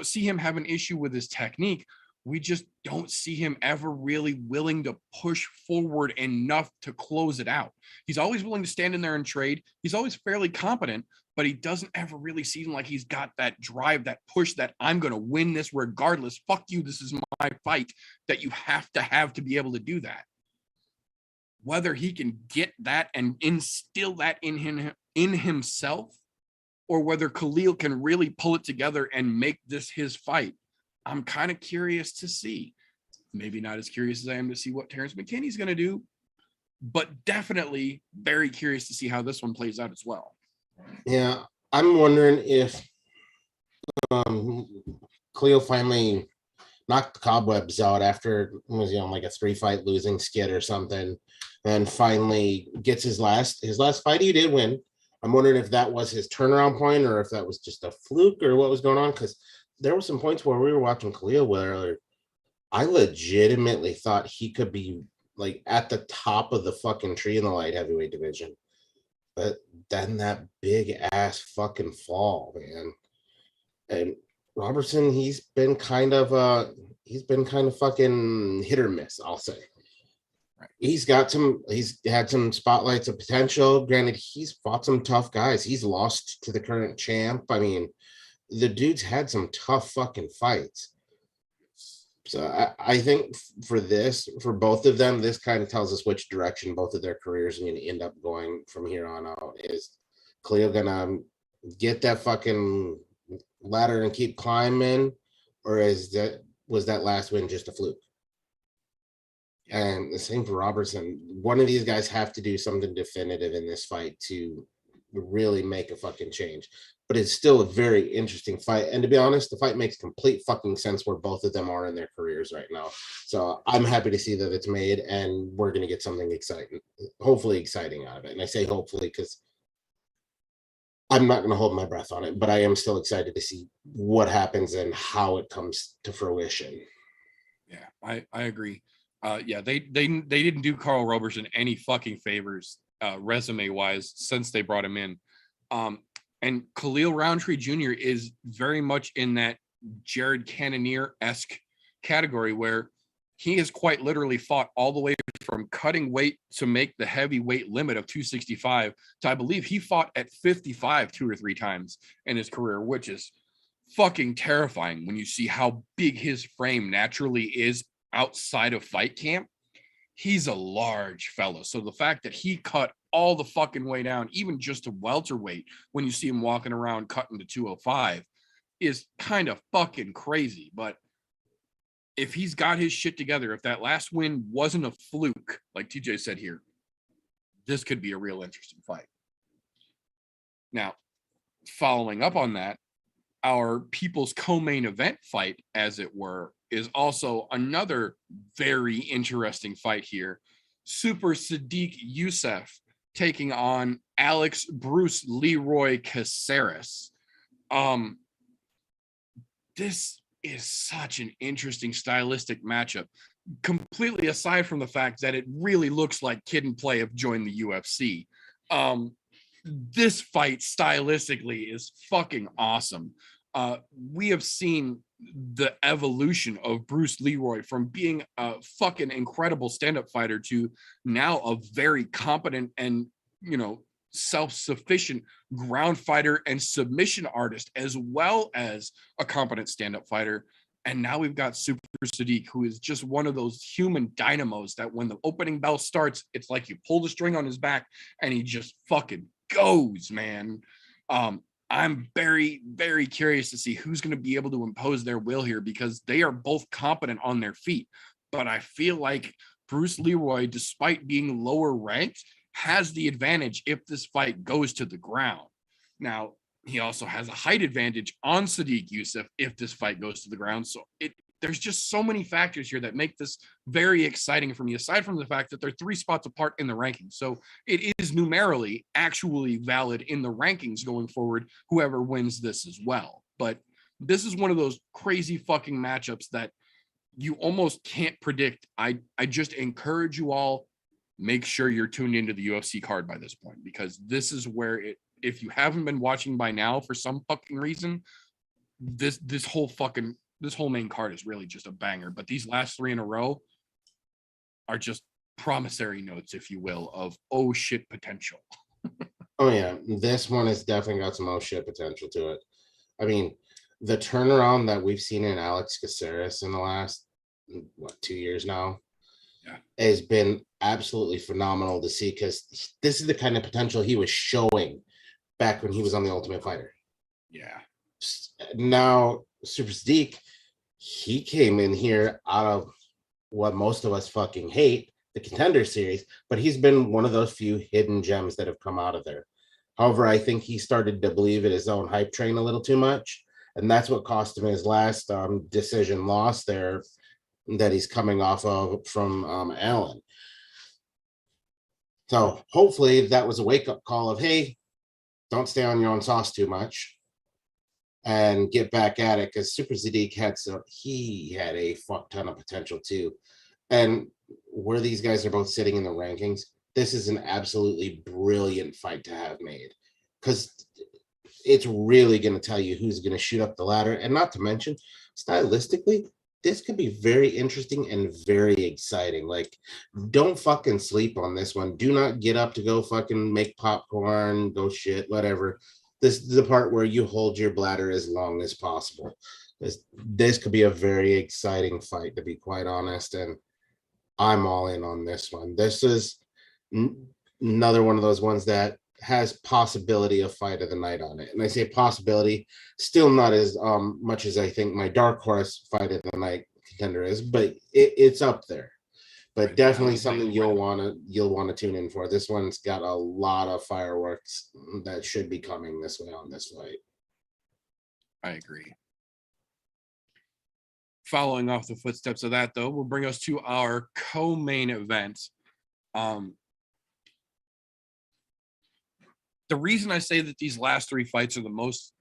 see him have an issue with his technique. We just don't see him ever really willing to push forward enough to close it out. He's always willing to stand in there and trade. He's always fairly competent, but he doesn't ever really seem like he's got that drive, that push that I'm going to win this regardless. Fuck you. This is my fight, that you have to be able to do that. Whether he can get that and instill that in himself, or whether Khalil can really pull it together and make this his fight, I'm kind of curious to see. Maybe not as curious as I am to see what Terrence McKinney's going to do, but definitely very curious to see how this one plays out as well. Yeah, I'm wondering if Khalil finally knocked the cobwebs out after like a 3-fight losing skid or something, and finally gets his last fight. He did win. I'm wondering if that was his turnaround point or if that was just a fluke or what was going on, because there were some points where we were watching Khalil where I legitimately thought he could be like at the top of the fucking tree in the light heavyweight division. But then that big ass fucking fall, man. And Robertson, he's been kind of fucking hit or miss, I'll say. He's had some spotlights of potential. Granted, he's fought some tough guys. He's lost to the current champ. I mean, the dude's had some tough fucking fights. So I think for both of them, this kind of tells us which direction both of their careers are going to end up going from here on out. Is Khalil gonna get that fucking ladder and keep climbing, or was that last win just a fluke? And the same for Robertson. One of these guys have to do something definitive in this fight to really make a fucking change. But it's still a very interesting fight. And to be honest, the fight makes complete fucking sense where both of them are in their careers right now. So I'm happy to see that it's made, and we're going to get something exciting, hopefully exciting out of it. And I say hopefully because I'm not going to hold my breath on it, but I am still excited to see what happens and how it comes to fruition. Yeah, I agree. They didn't do Carl Roberson any fucking favors resume wise since they brought him in. And Khalil Roundtree Jr. is very much in that Jared Cannonier-esque category where he has quite literally fought all the way from cutting weight to make the heavyweight limit of 265 to, I believe he fought at 55 2 or 3 times in his career, which is fucking terrifying when you see how big his frame naturally is outside of fight camp. He's a large fellow. So the fact that he cut all the fucking way down, even just to welterweight, when you see him walking around cutting to 205, is kind of fucking crazy. But if he's got his shit together, if that last win wasn't a fluke, like TJ said here, this could be a real interesting fight. Now, following up on that, our people's co-main event fight, as it were, is also another very interesting fight here. Super Sadiq Youssef taking on Alex Bruce Leroy Caceres. This is such an interesting stylistic matchup, completely aside from the fact that it really looks like Kid and Play have joined the UFC. This fight stylistically is fucking awesome. We have seen the evolution of Bruce Leroy from being a fucking incredible stand-up fighter to now a very competent and, self-sufficient ground fighter and submission artist, as well as a competent stand-up fighter. And now we've got Super Sadiq, who is just one of those human dynamos that when the opening bell starts, it's like you pull the string on his back and he just fucking goes, man. I'm very, very curious to see who's going to be able to impose their will here, because they are both competent on their feet. But I feel like Bruce Leroy, despite being lower ranked, has the advantage if this fight goes to the ground. Now, he also has a height advantage on Sadiq Youssef if this fight goes to the ground. So there's just so many factors here that make this very exciting for me, aside from the fact that they're 3 spots apart in the rankings. So it is numerically actually valid in the rankings going forward, whoever wins this as well. But this is one of those crazy fucking matchups that you almost can't predict. I just encourage you all, make sure you're tuned into the UFC card by this point, because this is where if you haven't been watching by now for some fucking reason, this whole main card is really just a banger. But these last 3 in a row are just promissory notes, if you will, of oh shit potential. Oh yeah, this one has definitely got some oh shit potential to it. I mean, the turnaround that we've seen in Alex Caceres in the last 2 years now, has been absolutely phenomenal to see, because this is the kind of potential he was showing back when he was on the Ultimate Fighter. Yeah. Now, Super Sadiq, he came in here out of what most of us fucking hate, the Contender Series, but he's been one of those few hidden gems that have come out of there. However, I think he started to believe in his own hype train a little too much, and that's what cost him his last decision loss there that he's coming off of from Allen. So hopefully that was a wake-up call of, hey, don't stay on your own sauce too much and get back at it, because Super Sadiq had a fuck ton of potential too. And where these guys are both sitting in the rankings, this is an absolutely brilliant fight to have made, because it's really going to tell you who's going to shoot up the ladder. And not to mention, stylistically, this could be very interesting and very exciting. Like, don't fucking sleep on this one. Do not get up to go fucking make popcorn, go shit, whatever. This is the part where you hold your bladder as long as possible. This could be a very exciting fight, to be quite honest, and I'm all in on this one. This is another one of those ones that has possibility of fight of the night on it. And I say possibility, still not as much as I think my dark horse fight of the night contender is, but it's up there. But Right, definitely something you'll want to tune in for. This one's got a lot of fireworks that should be coming this way on this fight. I agree. Following off the footsteps of that, though, will bring us to our co-main event. The reason I say that these last three fights are the most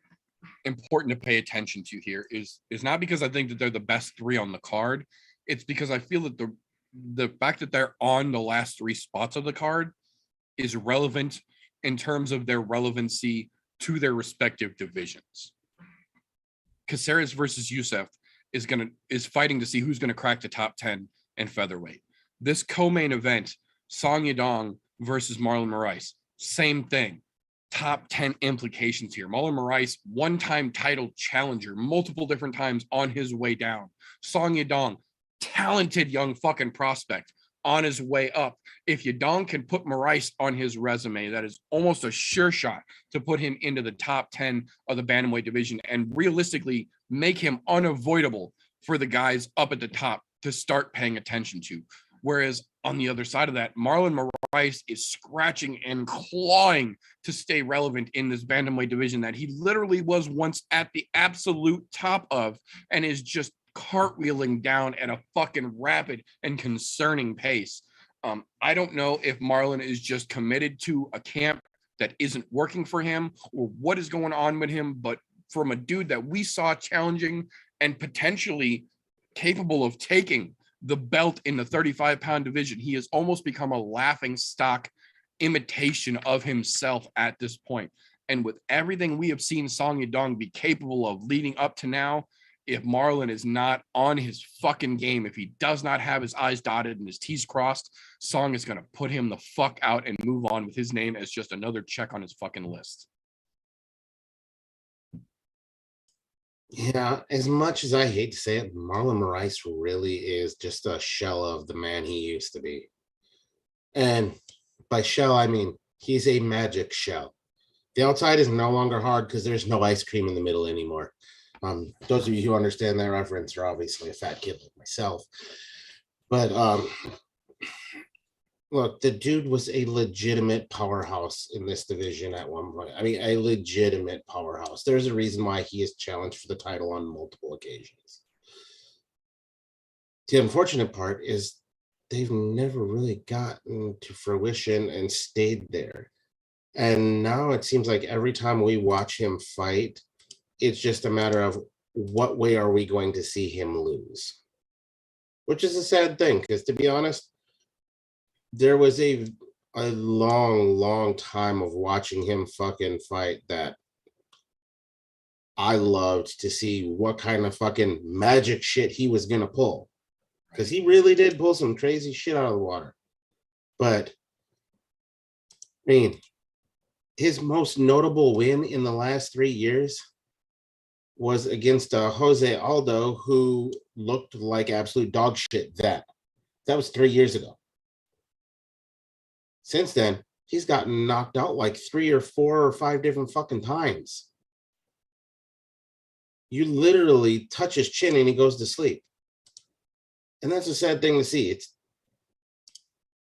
important to pay attention to here is not because I think that they're the best three on the card. It's because I feel that the fact that they're on the last three spots of the card is relevant in terms of their relevancy to their respective divisions. Caceres versus Youssef is fighting to see who's going to crack the top 10 in featherweight. This co-main event, Song Yadong versus Marlon Moraes, same thing. Top 10 implications here. Marlon Moraes, one-time title challenger, multiple different times on his way down. Song Yadong, talented young fucking prospect on his way up. If Yadong can put Moraes on his resume, that is almost a sure shot to put him into the top 10 of the bantamweight division and realistically make him unavoidable for the guys up at the top to start paying attention to. Whereas on the other side of that, Marlon Moraes is scratching and clawing to stay relevant in this bantamweight division that he literally was once at the absolute top of and is just cartwheeling down at a fucking rapid and concerning pace. I don't know if Marlon is just committed to a camp that isn't working for him or what is going on with him, but from a dude that we saw challenging and potentially capable of taking the belt in the 35-pound division, he has almost become a laughing stock imitation of himself at this point. And with everything we have seen Song Yadong be capable of leading up to now, if Marlon is not on his fucking game, if he does not have his I's dotted and his T's crossed, Song is going to put him the fuck out and move on with his name as just another check on his fucking list. Yeah, as much as I hate to say it, Marlon Moraes really is just a shell of the man he used to be. And by shell, I mean he's a magic shell. The outside is no longer hard because there's no ice cream in the middle anymore. Those of you who understand that reference are obviously a fat kid like myself. But look, the dude was a legitimate powerhouse in this division at one point. I mean, a legitimate powerhouse. There's a reason why he is challenged for the title on multiple occasions. The unfortunate part is they've never really gotten to fruition and stayed there. And now it seems like every time we watch him fight, it's just a matter of what way are we going to see him lose? Which is a sad thing, because to be honest, there was a long time of watching him fucking fight that I loved to see what kind of fucking magic shit he was going to pull. Because he really did pull some crazy shit out of the water. But, I mean, his most notable win in the last 3 years was against Jose Aldo, who looked like absolute dog shit then. That was 3 years ago. Since then, he's gotten knocked out like 3 or 4 or 5 different fucking times. You literally touch his chin and he goes to sleep. And that's a sad thing to see. It's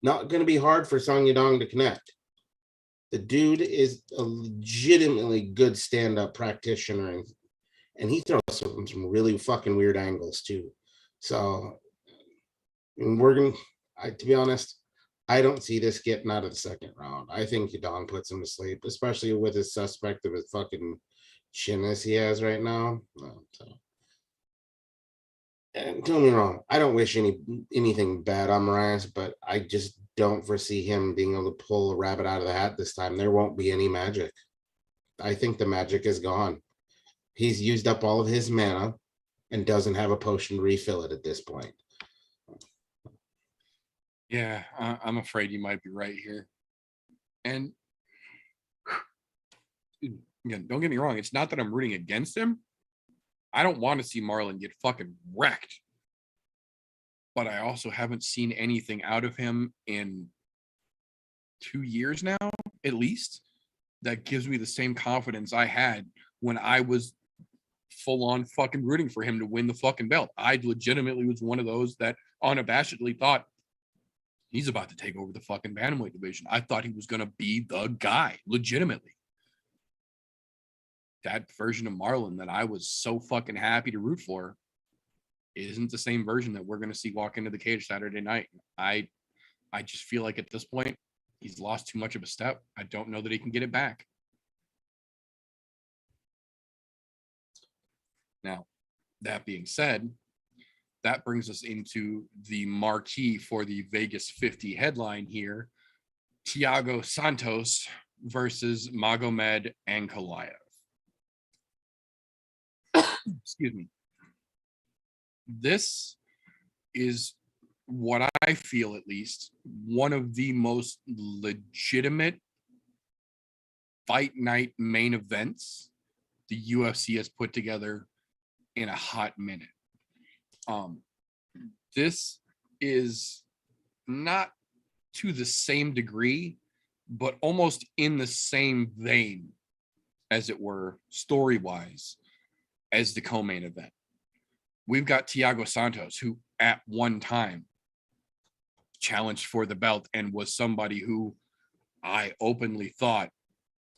not going to be hard for Song Yadong to connect. The dude is a legitimately good stand-up practitioner, and he throws some really fucking weird angles too. So we're going to be honest, I don't see this getting out of the second round. I think Yadong puts him to sleep, especially with his suspect of his fucking chinness he has right now. And don't get me wrong, I don't wish anything bad on Moraes, but I just don't foresee him being able to pull a rabbit out of the hat this time. There won't be any magic. I think the magic is gone. He's used up all of his mana. and doesn't have a potion to refill it at this point. Yeah, I'm afraid you might be right here. And again, don't get me wrong. It's not that I'm rooting against him. I don't want to see Marlon get fucking wrecked. But I also haven't seen anything out of him in 2 years now, at least, that gives me the same confidence I had when I was full on fucking rooting for him to win the fucking belt. I legitimately was one of those that unabashedly thought he's about to take over the fucking bantamweight division. I thought he was going to be the guy, legitimately. That version of Marlon that I was so fucking happy to root for isn't the same version that we're going to see walk into the cage Saturday night. I just feel like at this point, he's lost too much of a step. I don't know that he can get it back. Now, that being said, that brings us into the marquee for the Vegas 50 headline here. Thiago Santos versus Magomed Ankalaev. Excuse me. This is what I feel, at least, one of the most legitimate fight night main events the UFC has put together in a hot minute. This is not to the same degree, but almost in the same vein, as it were, story-wise, as the co-main event. We've got Thiago Santos, who at one time challenged for the belt and was somebody who I openly thought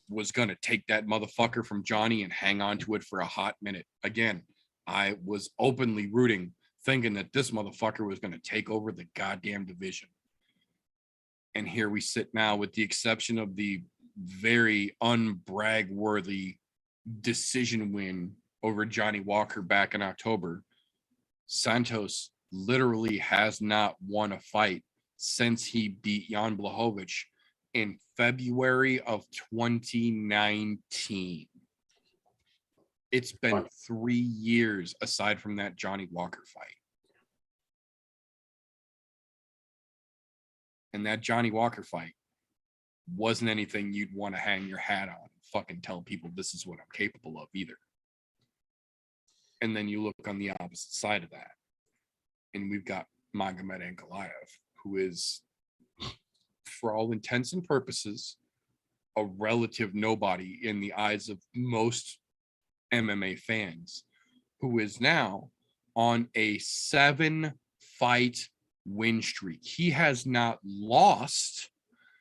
was going to take that motherfucker from Johnny and hang on to it for a hot minute. Again, I was openly rooting, thinking that this motherfucker was going to take over the goddamn division. And here we sit now, with the exception of the very unbrag-worthy decision win over Johnny Walker back in October. Santos literally has not won a fight since he beat Jan Blachowicz in February of 2019. It's been 3 years aside from that Johnny Walker fight. And that Johnny Walker fight wasn't anything you'd want to hang your hat on and fucking tell people this is what I'm capable of either. And then you look on the opposite side of that, and we've got Magomed Ankalaev, who is, for all intents and purposes, a relative nobody in the eyes of most MMA fans, who is now on a 7-fight win streak. He has not lost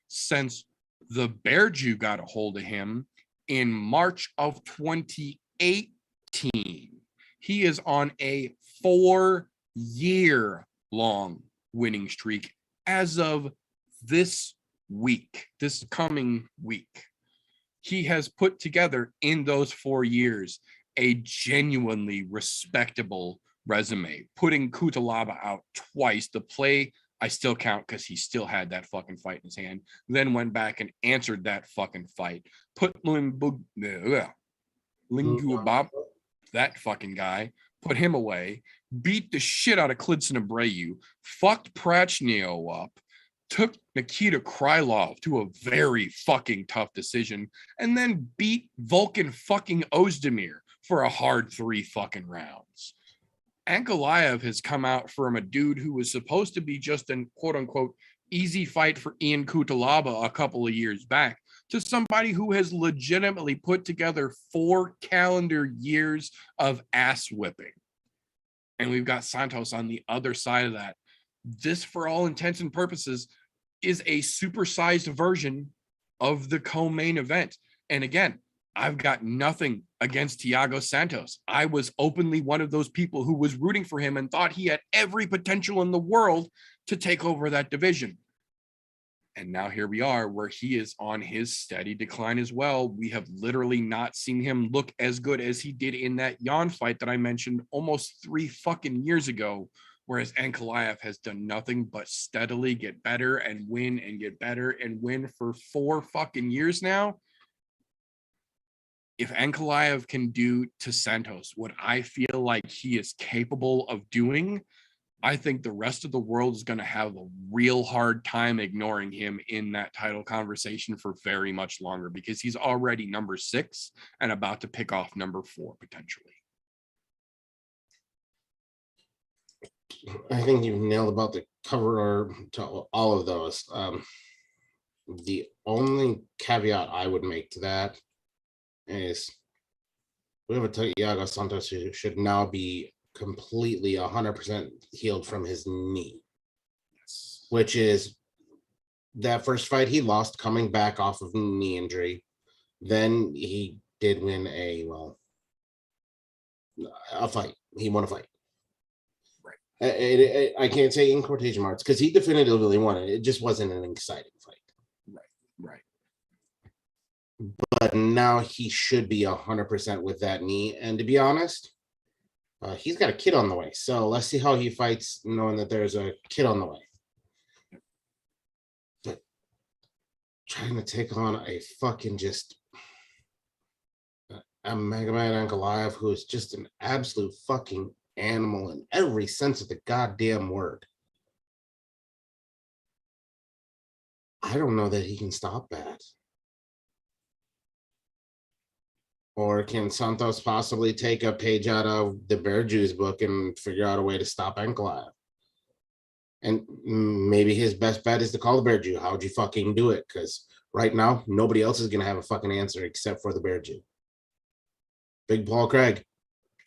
since the Bear Jew got a hold of him in March of 2018. He is on a 4-year-long winning streak as of this week, this coming week. He has put together in those 4 years a genuinely respectable resume, putting Cutelaba out twice. The play I still count because he still had that fucking fight in his hand, then went back and answered that fucking fight. Put Linguabop, that fucking guy, put him away, beat the shit out of Klidson Abreu, fucked Prachnio up, took Nikita Krylov to a very fucking tough decision, and then beat Volkan fucking Ozdemir for a hard 3 fucking rounds. Ankalaev has come out from a dude who was supposed to be just an quote-unquote easy fight for Ian Cutelaba a couple of years back to somebody who has legitimately put together 4 calendar years of ass whipping. And we've got Santos on the other side of that. This, for all intents and purposes, is a supersized version of the co-main event. And again, I've got nothing against Thiago Santos. I was openly one of those people who was rooting for him and thought he had every potential in the world to take over that division. And now here we are, where he is on his steady decline as well. We have literally not seen him look as good as he did in that Jan fight that I mentioned almost 3 fucking years ago, whereas Ankalaev has done nothing but steadily get better and win and get better and win for 4 fucking years now. if Ankalaev can do to Santos what I feel like he is capable of doing, I think the rest of the world is going to have a real hard time ignoring him in that title conversation for very much longer, because he's already number 6 and about to pick off number 4 potentially. I think you've nailed about the cover to all of those. The only caveat I would make to that is we have a Thiago Santos who should now be completely 100% healed from his knee, which is that first fight he lost coming back off of knee injury. Then he did win a fight. He won a fight. I can't say in quotation marks because he definitively won it. It just wasn't an exciting fight. Right. But now he should be 100% with that knee. And to be honest, he's got a kid on the way. So let's see how he fights knowing that there's a kid on the way. But trying to take on a fucking just a Mega Man Ankalaev who is just an absolute fucking animal in every sense of the goddamn word. I don't know that he can stop that. Or can Santos possibly take a page out of the Bear Jews book and figure out a way to stop Ankalaev? And maybe his best bet is to call the Bear Jew. How'd you fucking do it? Because right now, nobody else is going to have a fucking answer except for the Bear Jew. Big Paul Craig.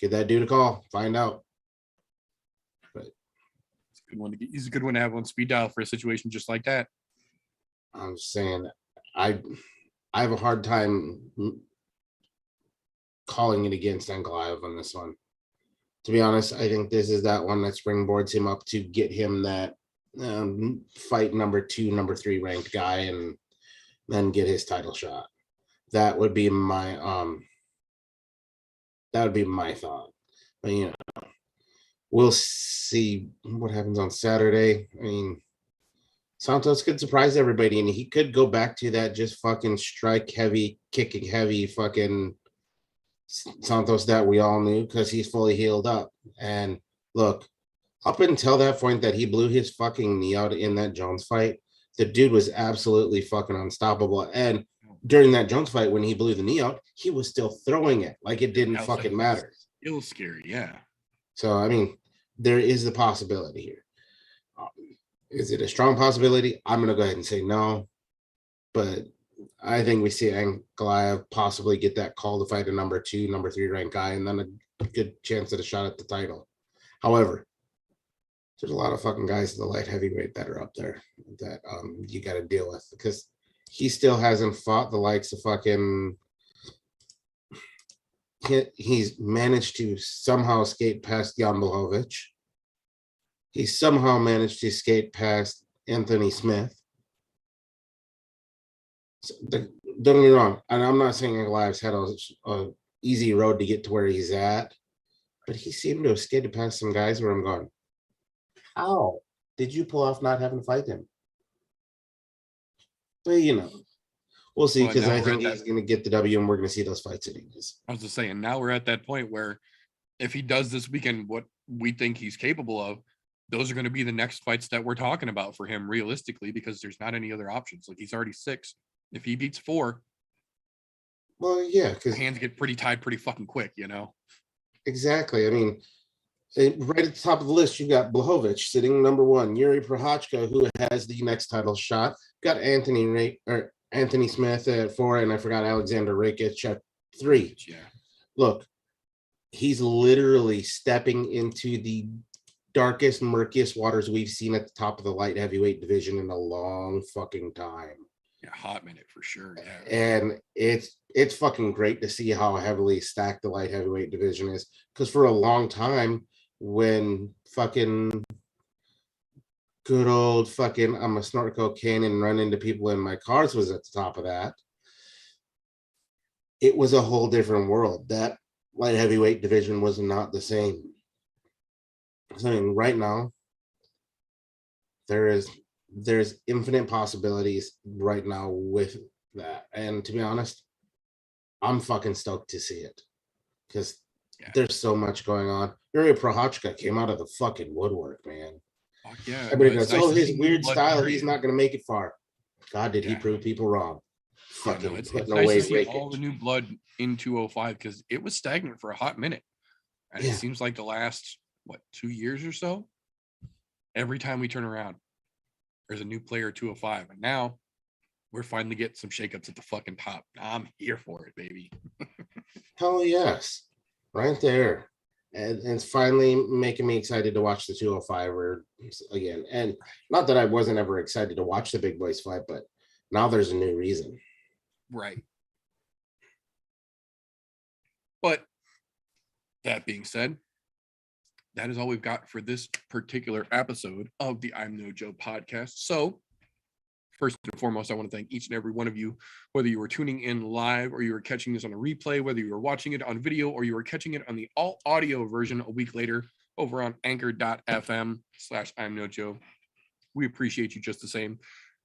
Get that dude a call. Find out. But he's a good one to have on speed dial for a situation just like that. I'm saying I have a hard time calling it against Ankalaev on this one. To be honest, I think this is that one that springboards him up to get him that fight number 2, number 3 ranked guy, and then get his title shot. That would be my thought. But you know, we'll see what happens on Saturday. I mean, Santos could surprise everybody, and he could go back to that just fucking strike heavy, kicking heavy fucking Santos that we all knew because he's fully healed up. And look, up until that point that he blew his fucking knee out in that Jones fight, the dude was absolutely fucking unstoppable. And during that Jones fight, when he blew the knee out, he was still throwing it like it didn't fucking matter. Still scary, yeah. So, I mean, there is the possibility here. Is it a strong possibility? I'm going to go ahead and say no. But I think we see Ankalaev possibly get that call to fight a number 2, number 3 ranked guy, and then a good chance at a shot at the title. However, there's a lot of fucking guys in the light heavyweight that are up there that you got to deal with because he still hasn't fought the likes of fucking. He's managed to somehow skate past Jan Blachowicz. He somehow managed to skate past Anthony Smith. So don't get me wrong, and I'm not saying Ankalaev's had a easy road to get to where he's at, but he seemed to have skated past some guys where I'm going, how did you pull off not having to fight him? But you know, we'll see, because I think he's going to get the W, and we're going to see those fights anyways. I was just saying, now we're at that point where if he does this weekend what we think he's capable of, those are going to be the next fights that we're talking about for him realistically, because there's not any other options. Like, he's already 6. If he beats 4, well, yeah, because hands get pretty tied pretty fucking quick, you know? Exactly. I mean, right at the top of the list, you got Blachowicz sitting number 1, Yuri Prochazka, who has the next title shot, got Anthony Smith at 4, and I forgot Alexander Rakic at 3. Yeah. Look, he's literally stepping into the darkest, murkiest waters we've seen at the top of the light heavyweight division in a long fucking time. Yeah, hot minute for sure. Yeah. And it's fucking great to see how heavily stacked the light heavyweight division is. Because for a long time, when fucking good old fucking I'm a snort cocaine and run into people in my cars was at the top of that, it was a whole different world. That light heavyweight division was not the same. So, I mean, right now, there's infinite possibilities right now with that. And to be honest, I'm fucking stoked to see it because Yeah. there's so much going on. Yuri Prochazka came out of the fucking woodwork, man. Fuck yeah. Everybody It's goes, nice oh, to his see weird blood, style, period. he's not going to make it far. God, did he Yeah. prove people wrong? Yeah, Fucking no, it's putting nice away to see all the Rickage. new blood in 205 because it was stagnant for a hot minute. And Yeah. it seems like the last, 2 years or so, every time we turn around, there's a new player 205. And now we're finally getting some shakeups at the fucking top. I'm here for it, baby. Hell yes. Right there. And it's finally making me excited to watch the 205 again. And not that I wasn't ever excited to watch the big boys fight, but now there's a new reason. Right. But that being said, that is all we've got for this particular episode of the I'm No Joe podcast. So, first and foremost, I want to thank each and every one of you, whether you were tuning in live or you were catching this on a replay, whether you were watching it on video or you were catching it on the all audio version a week later over on anchor.fm/I'm No Joe. We appreciate you just the same.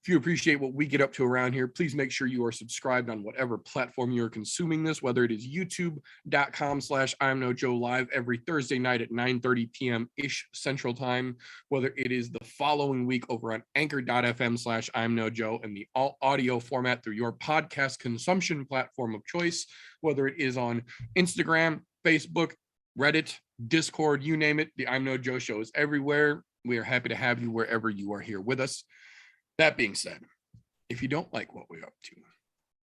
If you appreciate what we get up to around here, please make sure you are subscribed on whatever platform you're consuming this, whether it is youtube.com/I'm No Joe live every Thursday night at 9:30 p.m. ish Central Time, whether it is the following week over on anchor.fm/I'm No Joe and the all audio format through your podcast consumption platform of choice, whether it is on Instagram, Facebook, Reddit, Discord, you name it. The I'm No Joe show is everywhere. We are happy to have you wherever you are here with us. That being said, if you don't like what we're up to,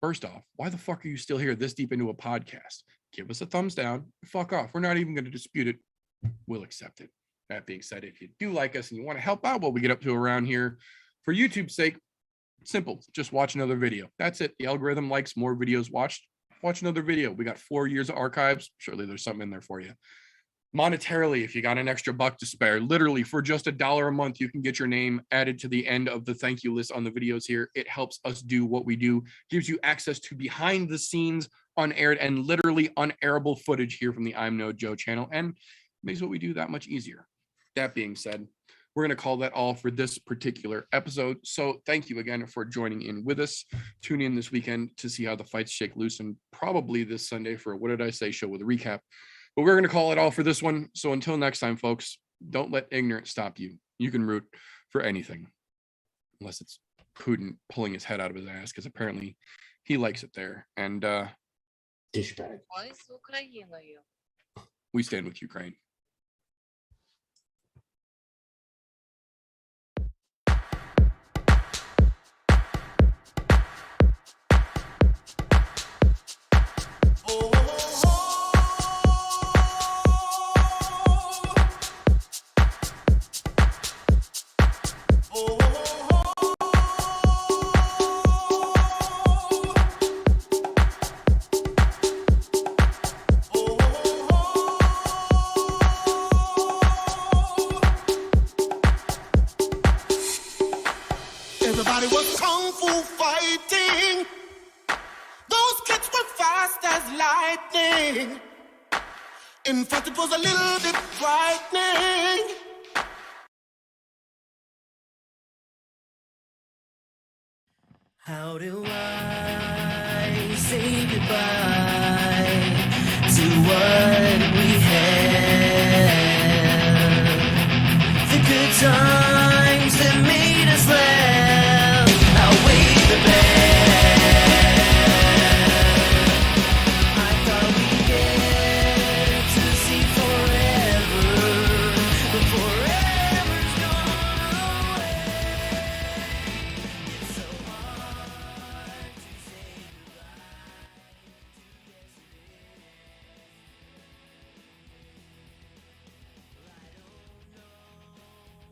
first off, why the fuck are you still here this deep into a podcast? Give us a thumbs down. Fuck off. We're not even going to dispute it. We'll accept it. That being said, if you do like us and you want to help out what we get up to around here, for YouTube's sake, simple. Just watch another video. That's it. The algorithm likes more videos watched. Watch another video. We got 4 years of archives. Surely there's something in there for you. Monetarily, if you got an extra buck to spare, literally for just $1 a month, you can get your name added to the end of the thank you list on the videos here. It helps us do what we do, gives you access to behind the scenes, unaired and literally unairable footage here from the I'm No Joe channel, and makes what we do that much easier. That being said, we're going to call that all for this particular episode. So thank you again for joining in with us. Tune in this weekend to see how the fights shake loose, and probably this Sunday for What Did I Say show with a recap. But we're going to call it all for this one. So until next time, folks, don't let ignorance stop you. You can root for anything, unless it's Putin pulling his head out of his ass, because apparently he likes it there. And Douchebag. Ой, з Україною. we stand with Ukraine. Everybody was kung fu fighting. Those kids were fast as lightning. In fact, it was a little bit frightening. How do I say goodbye to what we had? The good times that made us laugh.